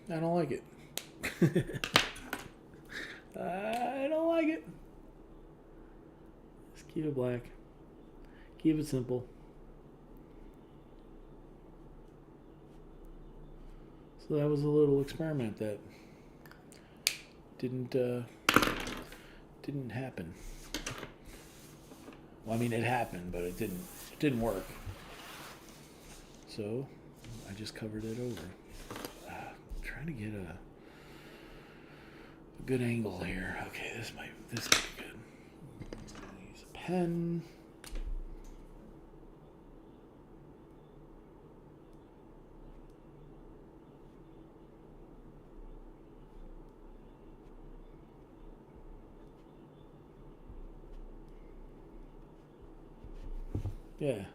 I don't like it. I don't like it. Just keep it black. Keep it simple. So that was a little experiment that didn't happen. Well, I mean, it happened, but it didn't work. So I just covered it over. Trying to get a good angle here. Okay, this could be good. Use a pen. Yeah.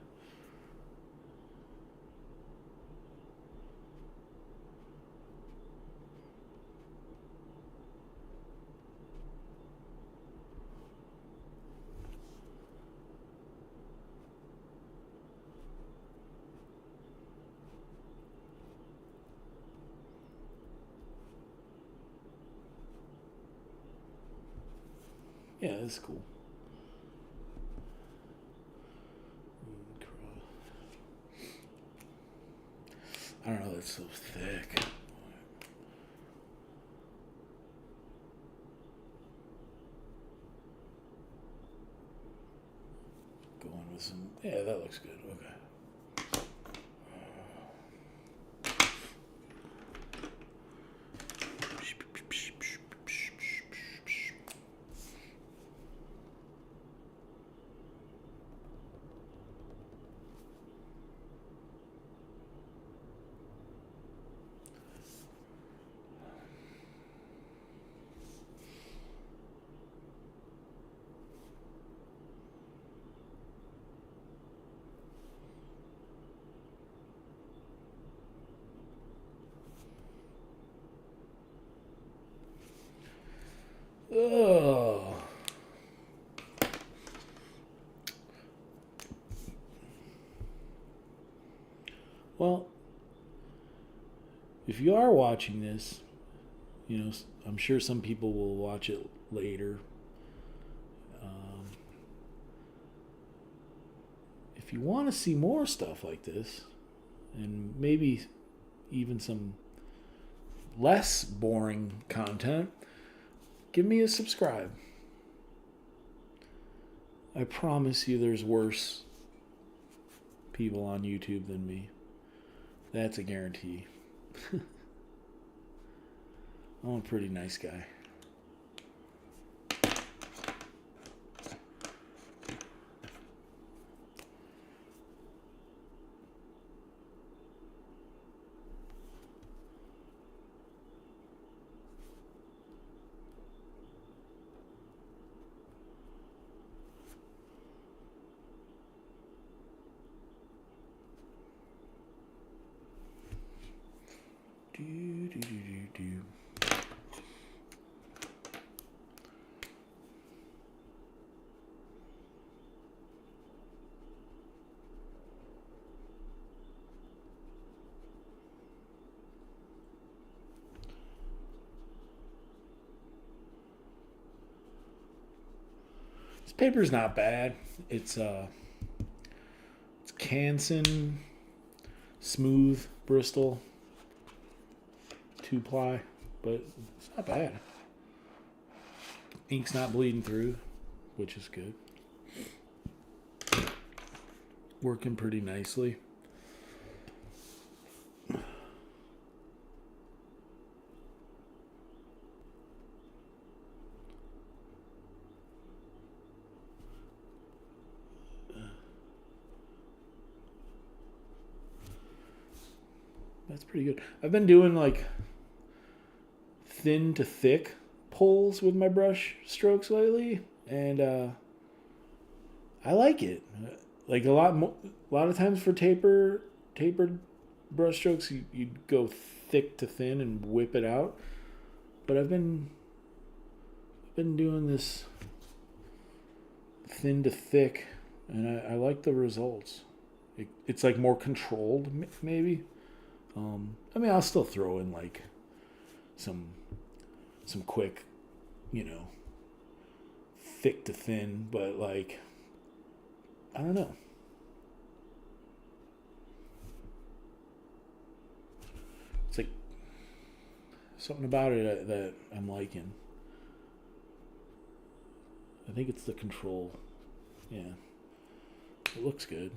Yeah, that's cool. I don't know, that's so thick. Going with some, yeah, that looks good. Okay. Oh. Well, if you are watching this, I'm sure some people will watch it later. If you want to see more stuff like this, and maybe even some less boring content, give me a subscribe. I promise you there's worse people on YouTube than me. That's a guarantee. I'm a pretty nice guy. Do. This paper's not bad. It's Canson smooth Bristol 2-ply, but it's not bad. Ink's not bleeding through, which is good. Working pretty nicely. That's pretty good. I've been doing like thin to thick pulls with my brush strokes lately, and I like it. Like a lot of times for tapered brush strokes, you go thick to thin and whip it out. But I've been doing this thin to thick, and I like the results. It's like more controlled, maybe. I mean, I'll still throw in like some quick, thick to thin, but like, I don't know. It's like Something about it that I'm liking. I think it's the control. Yeah. It looks good.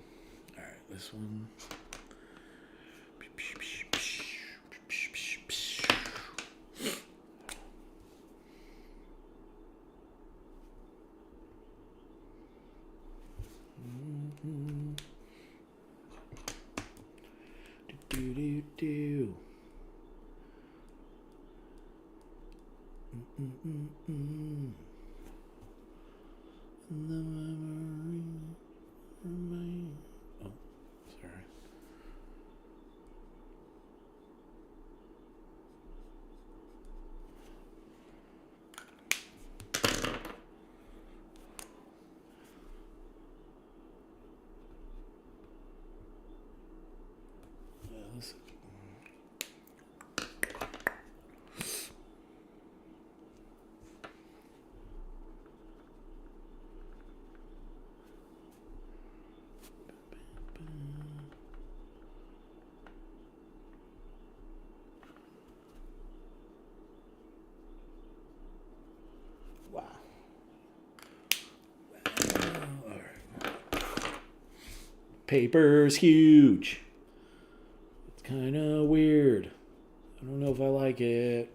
Alright, this one. Do. Oh, sorry. Wow. All right. Paper's huge. It's kind of weird. I don't know if I like it.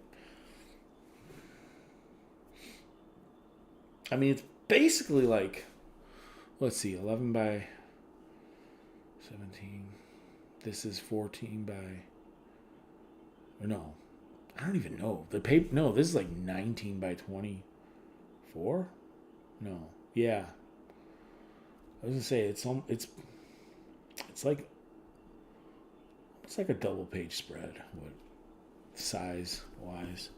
I mean, it's basically like, let's see, 11 by 17. This is 14 by, or no, I don't even know. The paper, no, this is like 19 by 24? No. Yeah. I was gonna say it's like it's like a double page spread. What size wise?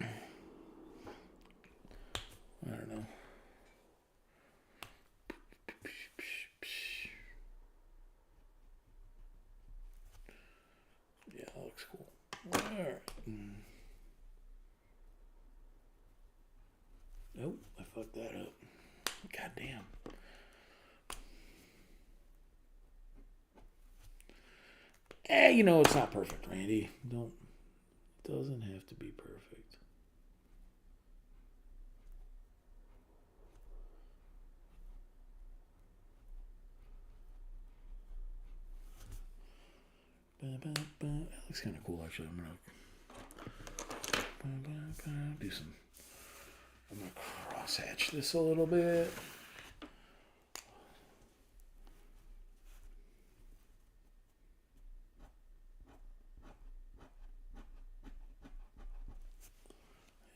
I don't know. Yeah, that looks cool. All right. Nope, I fucked that up. God damn. You know it's not perfect, Randy. Doesn't have to be perfect. That looks kind of cool, actually. I'm gonna do some. I'm gonna cross-hatch this a little bit.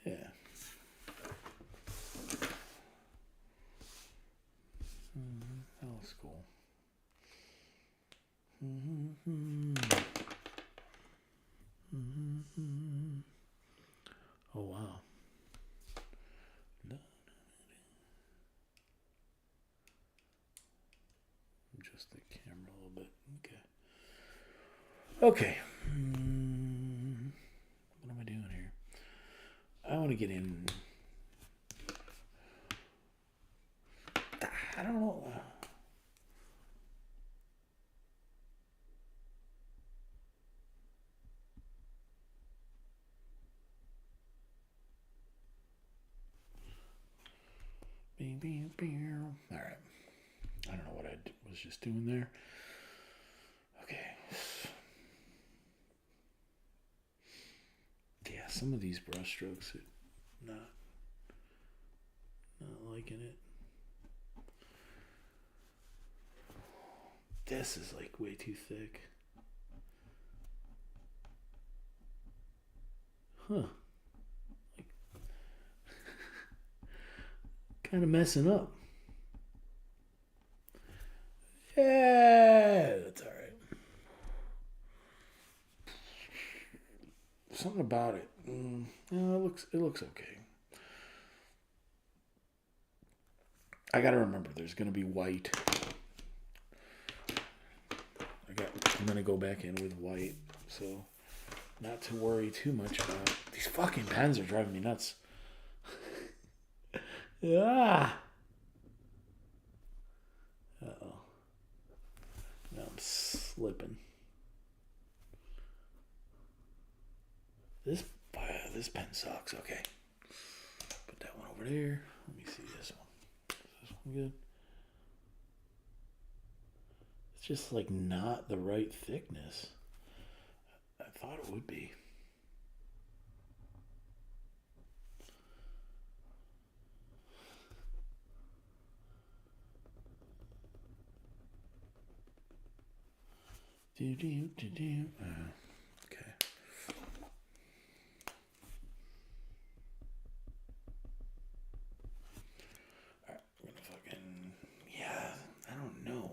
Yeah. That looks cool. Oh, wow. Adjust the camera a little bit. Okay. What am I doing here? I want to get in. I don't know. All right. I don't know what I was just doing there. Okay. Yeah, some of these brush strokes are not liking it. This is like way too thick. Huh. Like, kind of messing up. Yeah, that's all right. Something about it. No, it looks okay. I gotta remember, there's gonna be white. I'm gonna go back in with white, so not to worry too much about it. These fucking pens are driving me nuts. Ah. slipping. This pen sucks. Okay. Put that one over there. Let me see this one. Is this one good? It's just like not the right thickness. I thought it would be. Okay. Alright, we're gonna fucking. Yeah, I don't know.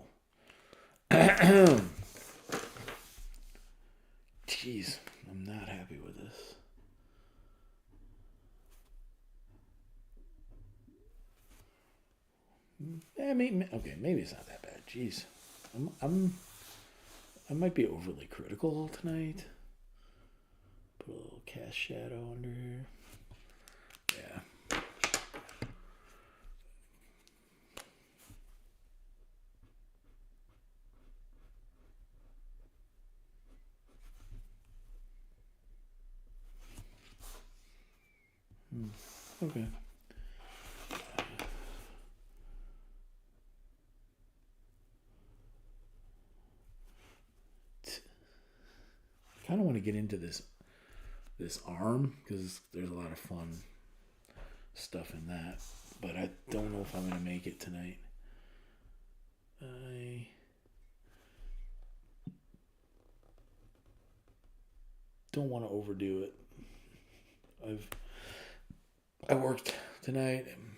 Jeez, I'm not happy with this. Maybe it's not that bad. Jeez, I might be overly critical tonight. Put a little cast shadow under here. Yeah. Okay. I kind of want to get into this arm because there's a lot of fun stuff in that, but I don't know if I'm going to make it tonight. I don't want to overdo it. I worked tonight and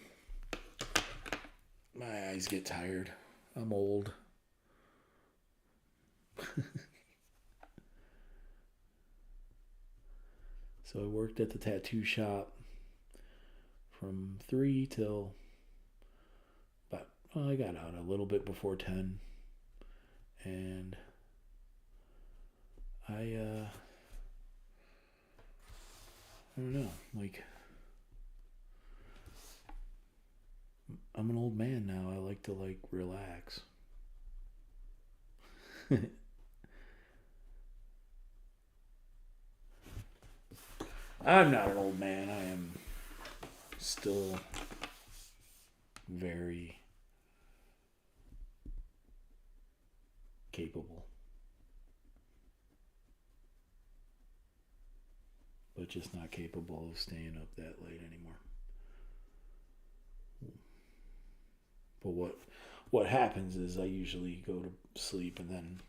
my eyes get tired. I'm old. So I worked at the tattoo shop from 3 till about, I got out a little bit before 10. And I don't know, like, I'm an old man now. I like to, like, relax. I'm not an old man. I am still very capable. But just not capable of staying up that late anymore. But what happens is I usually go to sleep and then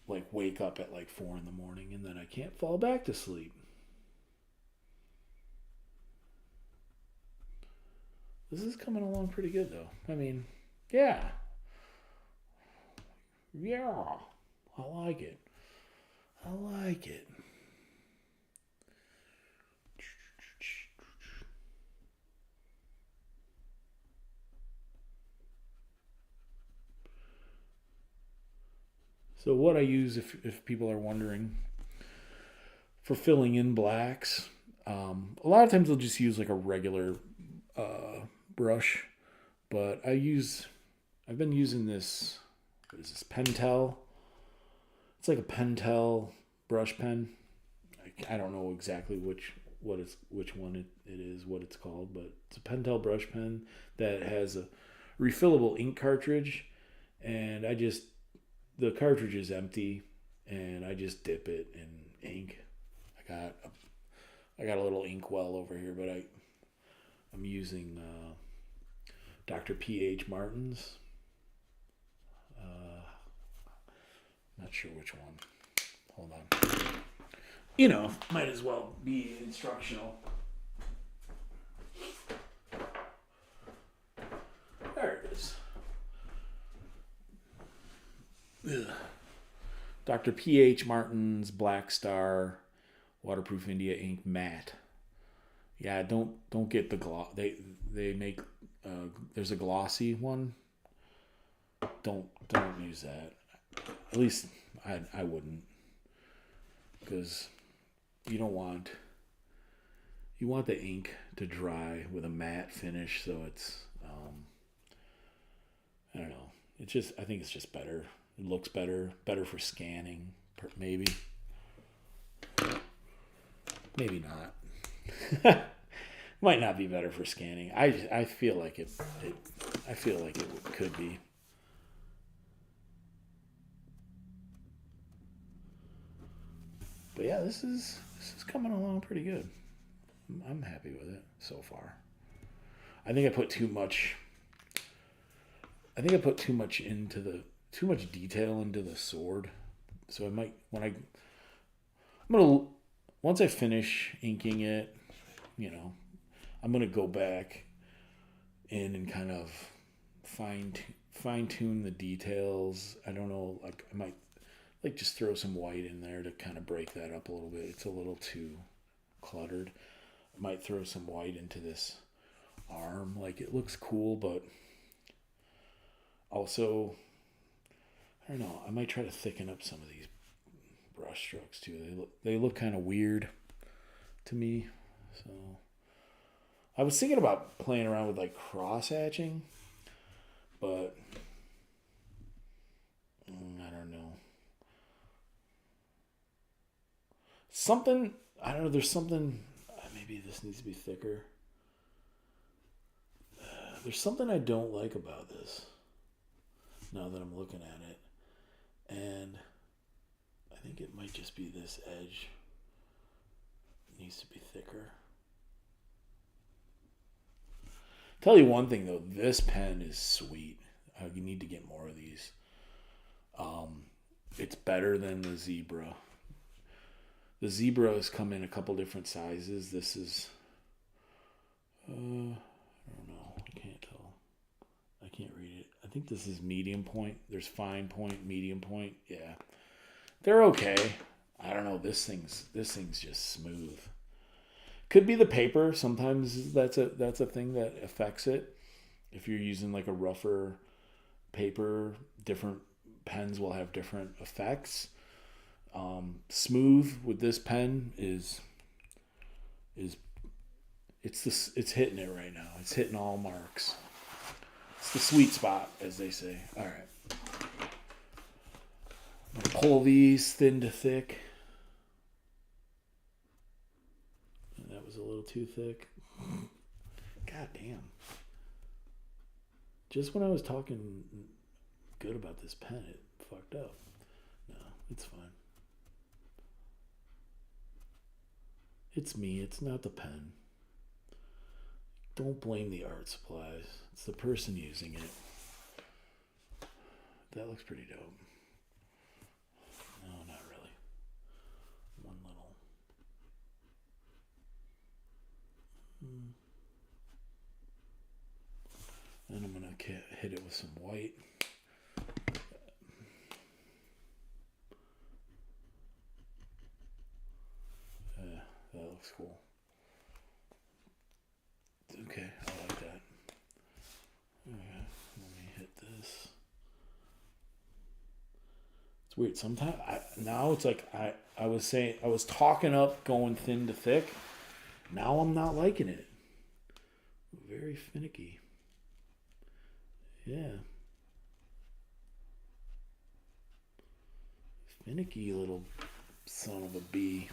like wake up at like 4 in the morning and then I can't fall back to sleep. This is coming along pretty good though. I mean, yeah. Yeah. I like it. I like it. So what I use, if people are wondering, for filling in blacks, a lot of times I'll just use like a regular brush, but I've been using this, what is this, Pentel? It's like a Pentel brush pen. I don't know exactly which one it is, what it's called, but it's a Pentel brush pen that has a refillable ink cartridge, and the cartridge is empty, and I just dip it in ink. I got a little ink well over here, but I'm using Dr. P.H. Martin's. Not sure which one. Hold on. Might as well be instructional. There it is. Ugh. Dr. P.H. Martin's Black Star Waterproof India Ink Matte. Yeah, don't get the gloss. They make there's a glossy one. Don't use that. At least I wouldn't, because you want the ink to dry with a matte finish, so it's I don't know. I think it's just better It looks better for scanning, maybe. Maybe not. Might not be better for scanning. I feel like it I feel like it could be. But yeah, this is coming along pretty good. I'm happy with it so far. I think I put too much. I think I put too much detail into the sword. So I might I'm gonna once I finish inking it, you know, I'm gonna go back in and kind of fine tune the details. I don't know, like I might like just throw some white in there to kind of break that up a little bit. It's a little too cluttered. I might throw some white into this arm. Like it looks cool, but also I don't know. I might try to thicken up some of these brush strokes too. They look kind of weird to me. So I was thinking about playing around with like cross hatching, but I don't know. Something I don't know. There's something. Maybe this needs to be thicker. There's something I don't like about this. Now that I'm looking at it, and I think it might just be this edge. It needs to be thicker. Tell you one thing though, this pen is sweet. You need to get more of these. It's better than the Zebra. The Zebras come in a couple different sizes. This is, I don't know. I can't tell. I can't read it. I think this is medium point. There's fine point, medium point. Yeah, they're okay. I don't know. This thing's just smooth. Could be the paper. Sometimes that's a thing that affects it. If you're using like a rougher paper, different pens will have different effects. Smooth with this pen is it's hitting it right now. It's hitting all marks. It's the sweet spot, as they say. All right. I'm gonna pull these thin to thick. That was a little too thick. God damn. Just when I was talking good about this pen, it fucked up. No, it's fine. It's me, it's not the pen. Don't blame the art supplies. It's the person using it. That looks pretty dope. No, not really. One little. And I'm going to hit it with some white. That looks cool. Okay, I like that. Okay, let me hit this. It's weird. Sometimes now it's like I was talking up going thin to thick. Now I'm not liking it. Very finicky. Yeah. Finicky little son of a bee.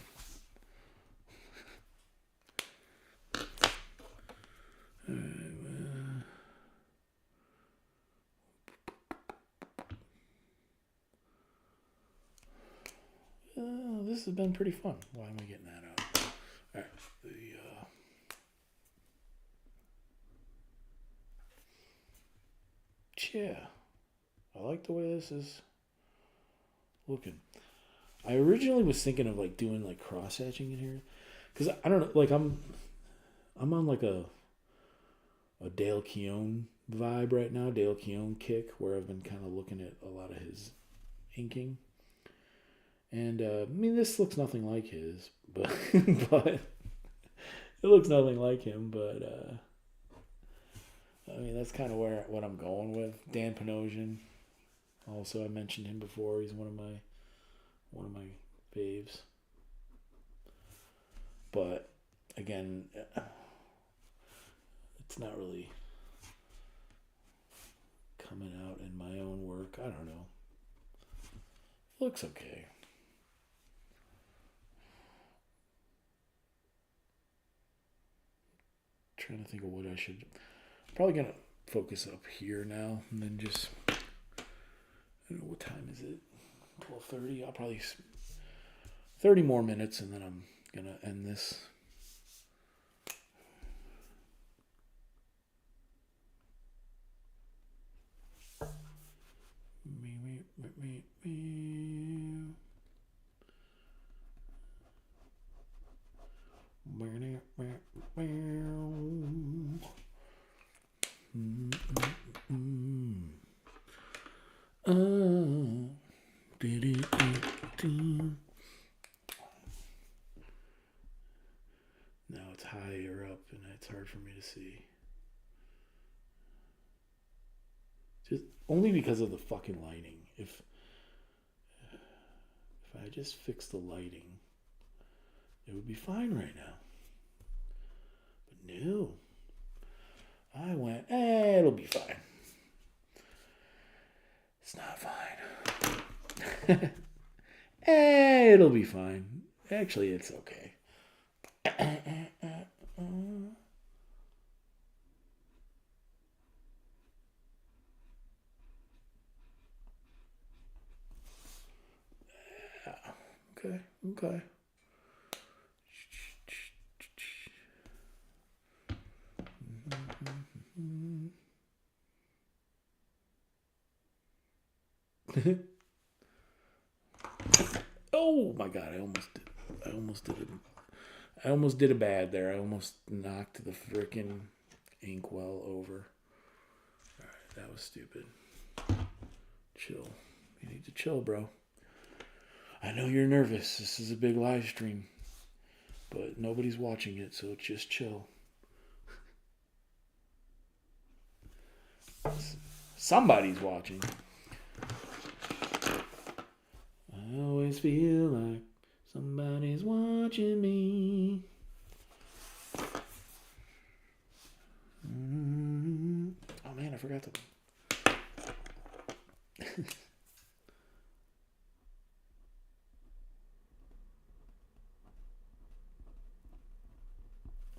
This has been pretty fun. Why am I getting that out? All right. Yeah. I like the way this is looking. I originally was thinking of like doing like cross hatching in here, because I don't know, like I'm on like a Dale Keown vibe right now, Dale Keown kick, where I've been kind of looking at a lot of his inking. And I mean, this looks nothing like his, but but it looks nothing like him. But I mean, that's kind of what I'm going with. Dan Panosian, also I mentioned him before. He's one of my faves. But again, it's not really coming out in my own work. I don't know. looks okay. Trying to think of what I should. Probably gonna focus up here now, and then just. I don't know what time is it. 12:30. I'll probably 30 more minutes, and then I'm gonna end this. Now it's higher up and it's hard for me to see. Just only because of the fucking lighting. If I just fix the lighting, it would be fine right now. But no. I went, it'll be fine. It's not fine. It'll be fine. Actually, it's okay. Okay. Oh my god, I almost did a bad there. I almost knocked the freaking inkwell over. Alright, that was stupid. Chill. You need to chill, bro. I know you're nervous. This is a big live stream. But nobody's watching it, so just chill. Somebody's watching. I always feel like somebody's watching me. Oh man, I forgot to.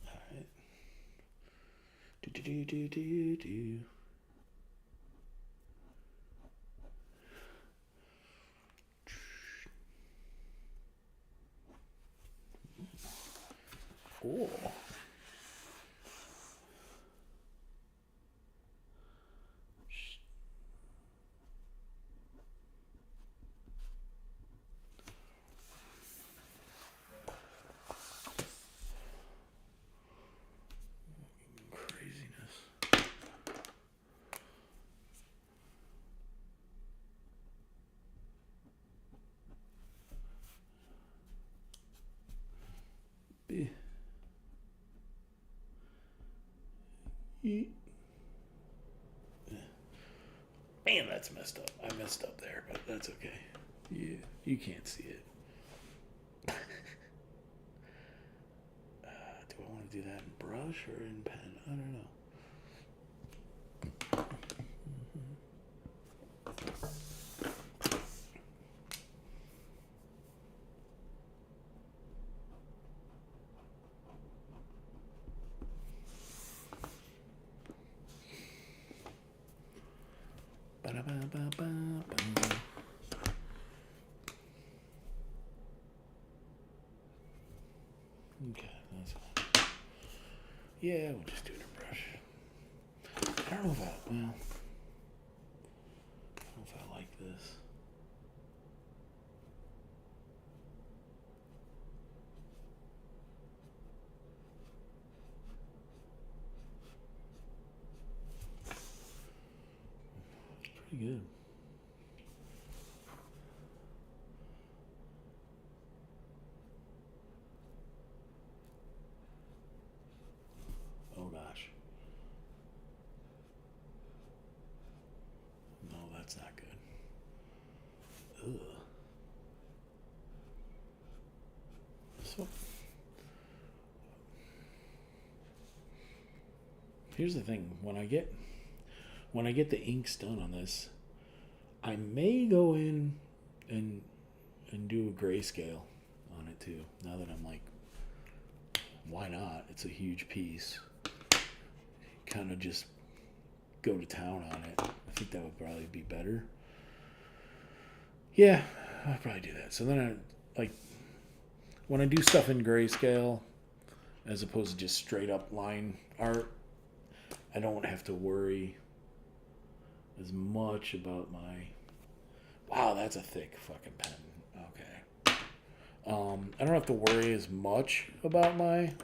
Alright. Do. Oh. Craziness. Man, that's messed up. I messed up there, but that's okay. You can't see it. Do I want to do that in brush or in pen? I don't know. Okay, that's fine. Yeah, we'll just do it in brush. I don't know if I don't know if I like this. It's pretty good. Oh gosh. No, that's not good. Ugh. So here's the thing. When I get the inks done on this, I may go in and and do a grayscale on it too. Now that I'm like, why not? It's a huge piece. Kind of just go to town on it. I think that would probably be better. Yeah, I'd probably do that. So then when I do stuff in grayscale, as opposed to just straight up line art, I don't have to worry as much about my... Wow, that's a thick fucking pen. Okay. I don't have to worry as much about my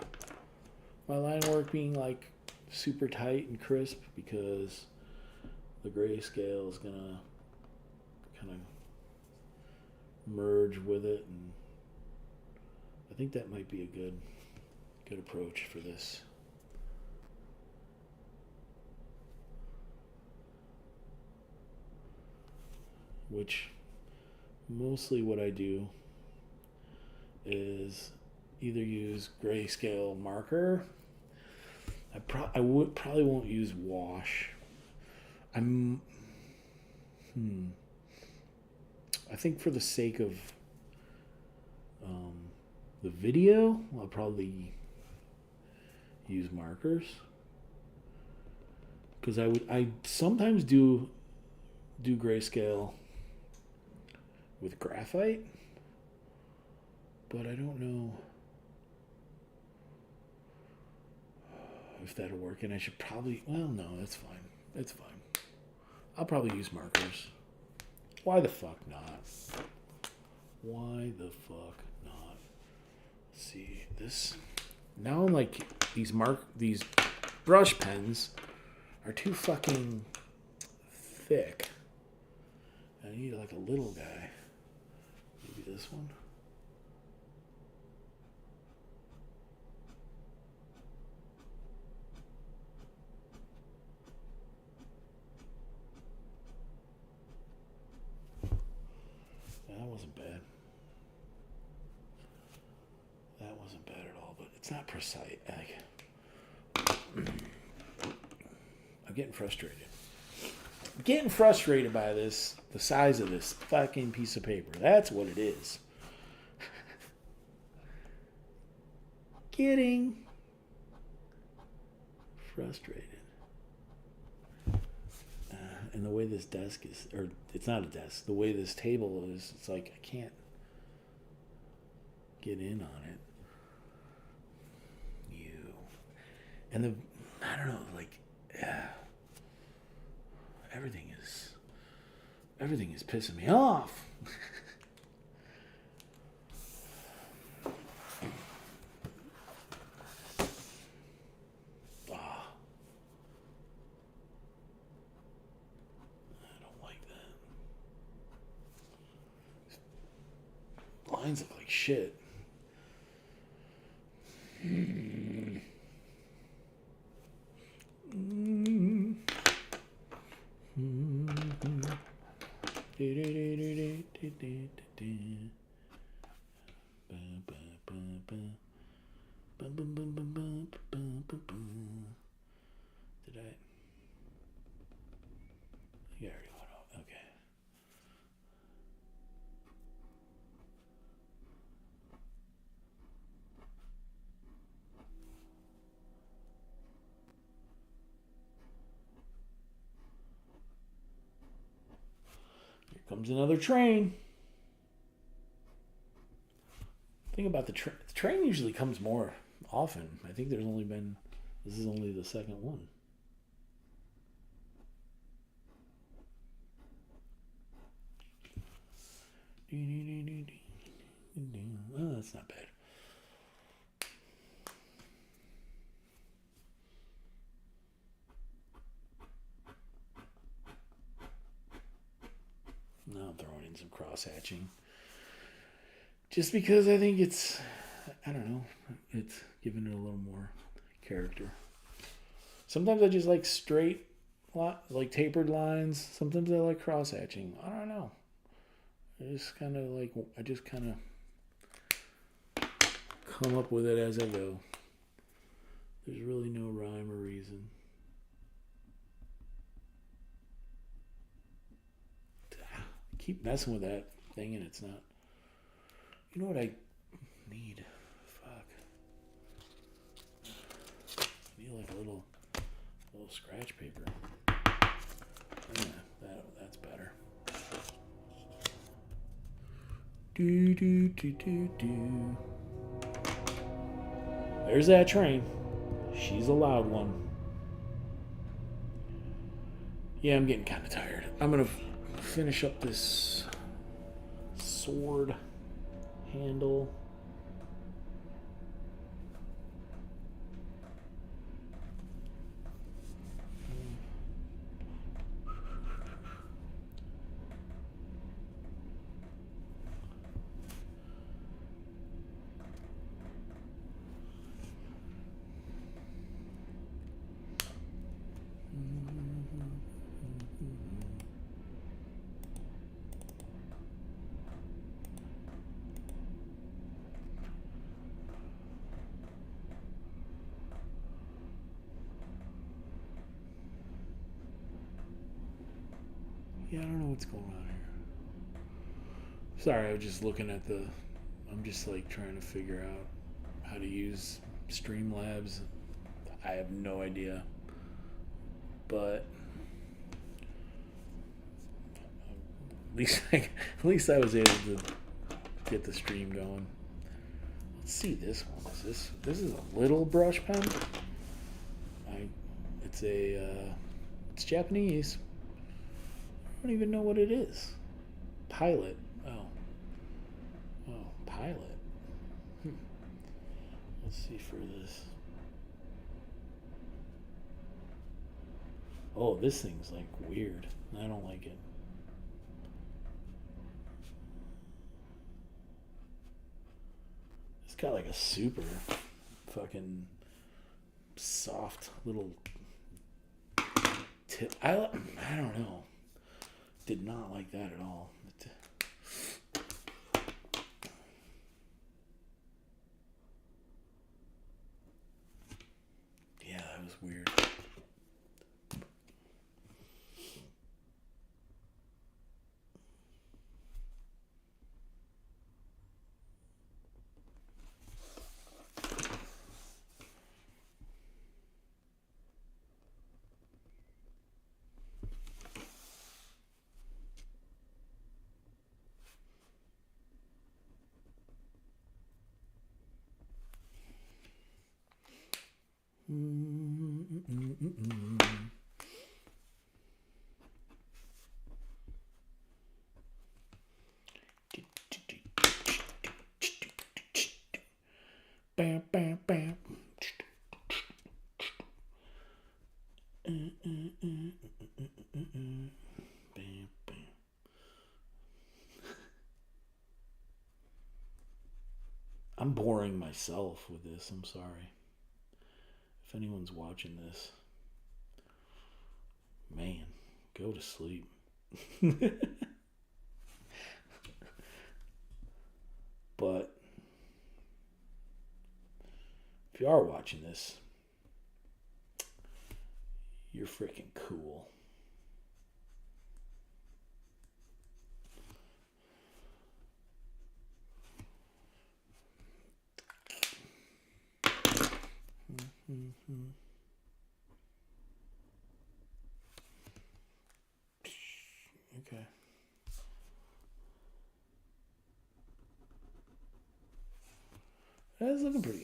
line work being like super tight and crisp, because the grayscale is gonna kind of merge with it, and I think that might be a good approach for this. Which mostly what I do is either use grayscale marker. I probably won't use wash. I think for the sake of the video, I'll probably use markers, because I sometimes do grayscale with graphite, but I don't know if that'll work. And I should probably... Well, no, that's fine. It's fine. I'll probably use markers. Why the fuck not? Why the fuck not? Let's see this. Now I'm like, these brush pens are too fucking thick. I need like a little guy. Maybe this one. That wasn't bad. That wasn't bad at all, but it's not precise. I'm getting frustrated. I'm getting frustrated by this, the size of this fucking piece of paper. That's what it is. Getting frustrated. And the way this desk is, or it's not a desk, the way this table is, it's like I can't get in on it. And I don't know, like, everything is pissing me off. Lines look like shit. Did I? Yeah, I already went out. Okay. Here comes another train. Thing about the train usually comes more often. I think this is only the second one. Oh, that's not bad. Now I'm throwing in some cross-hatching. Just because I think it's giving it a little more character. Sometimes I just like straight, like tapered lines. Sometimes I like cross-hatching. I don't know. I just kind of come up with it as I go. There's really no rhyme or reason. I keep messing with that thing and it's not You know what I need? Fuck. I need like a little scratch paper. Yeah, that's better. Do do do do do. There's that train. She's a loud one. Yeah, I'm getting kind of tired. I'm gonna finish up this sword handle. Yeah, I don't know what's going on here. Sorry, I was just looking at the. I'm just like trying to figure out how to use Streamlabs. I have no idea. But at least I was able to get the stream going. Let's see this one. This is a little brush pen. It's Japanese. I don't even know what it is. Pilot. Oh, pilot. Let's see for this. Oh, this thing's like weird. I don't like it. It's got like a super fucking soft little tip. I don't know. Did not like that at all. Yeah, that was weird. Bam, bam, bam. Bam, bam. I'm boring myself with this. I'm sorry. If anyone's watching this, man, go to sleep. But if you are watching this, you're freaking cool. Okay.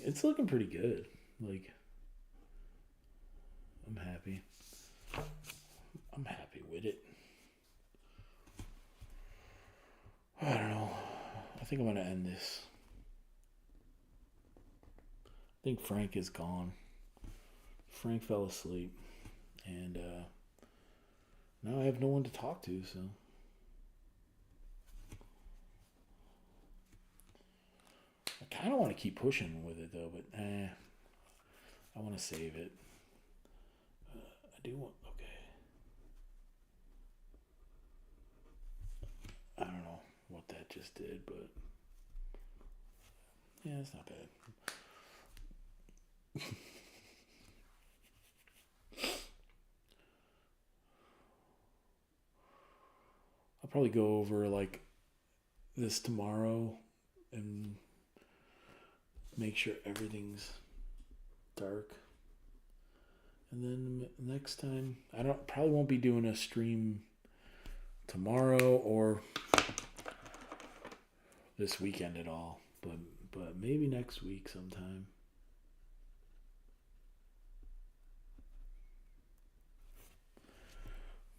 It's looking pretty good. Like, I'm happy. I'm happy with it. I don't know. I think I'm gonna end this. I think Frank is gone. Frank fell asleep, and now I have no one to talk to. So I kind of want to keep pushing with it though, but I want to save it. I do want. Okay. I don't know what that just did, but yeah, it's not bad. I'll probably go over like this tomorrow and make sure everything's dark. And then next time, probably won't be doing a stream tomorrow or this weekend at all, but maybe next week sometime.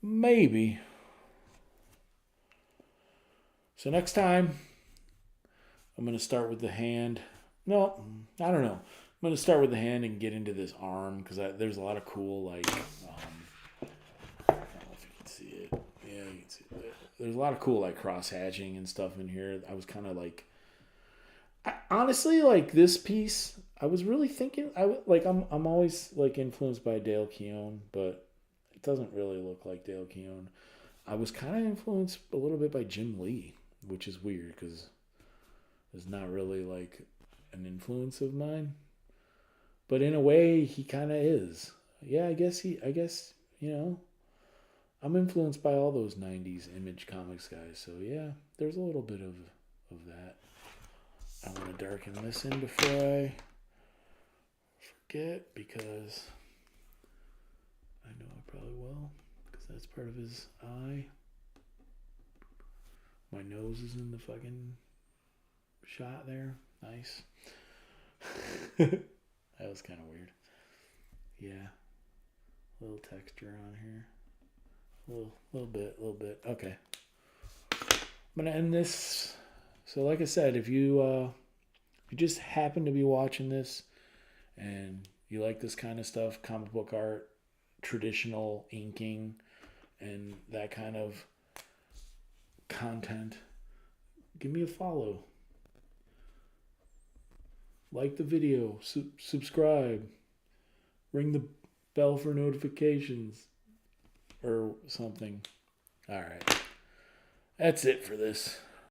Maybe. So next time, I'm going to start with the hand. No, I don't know. I'm going to start with the hand and get into this arm because there's a lot of cool, like, I don't know if you can see it. Yeah, you can see it. There's a lot of cool, like, cross-hatching and stuff in here. I was kind of like, honestly, like, this piece, I was really thinking, I'm always, like, influenced by Dale Keown, but it doesn't really look like Dale Keown. I was kind of influenced a little bit by Jim Lee, which is weird because it's not really, like, an influence of mine. But in a way, he kind of is. Yeah, I guess, you know, I'm influenced by all those 90s Image Comics guys. So, yeah, there's a little bit of that. I want to darken this in before I forget because I know I probably will because that's part of his eye. My nose is in the fucking shot there. Nice. That was kind of weird. Yeah. A little texture on here. A little bit. Okay. I'm going to end this. So like I said, if you just happen to be watching this and you like this kind of stuff, comic book art, traditional inking, and that kind of content, give me a follow. Like the video, subscribe, ring the bell for notifications, or something. All right. That's it for this.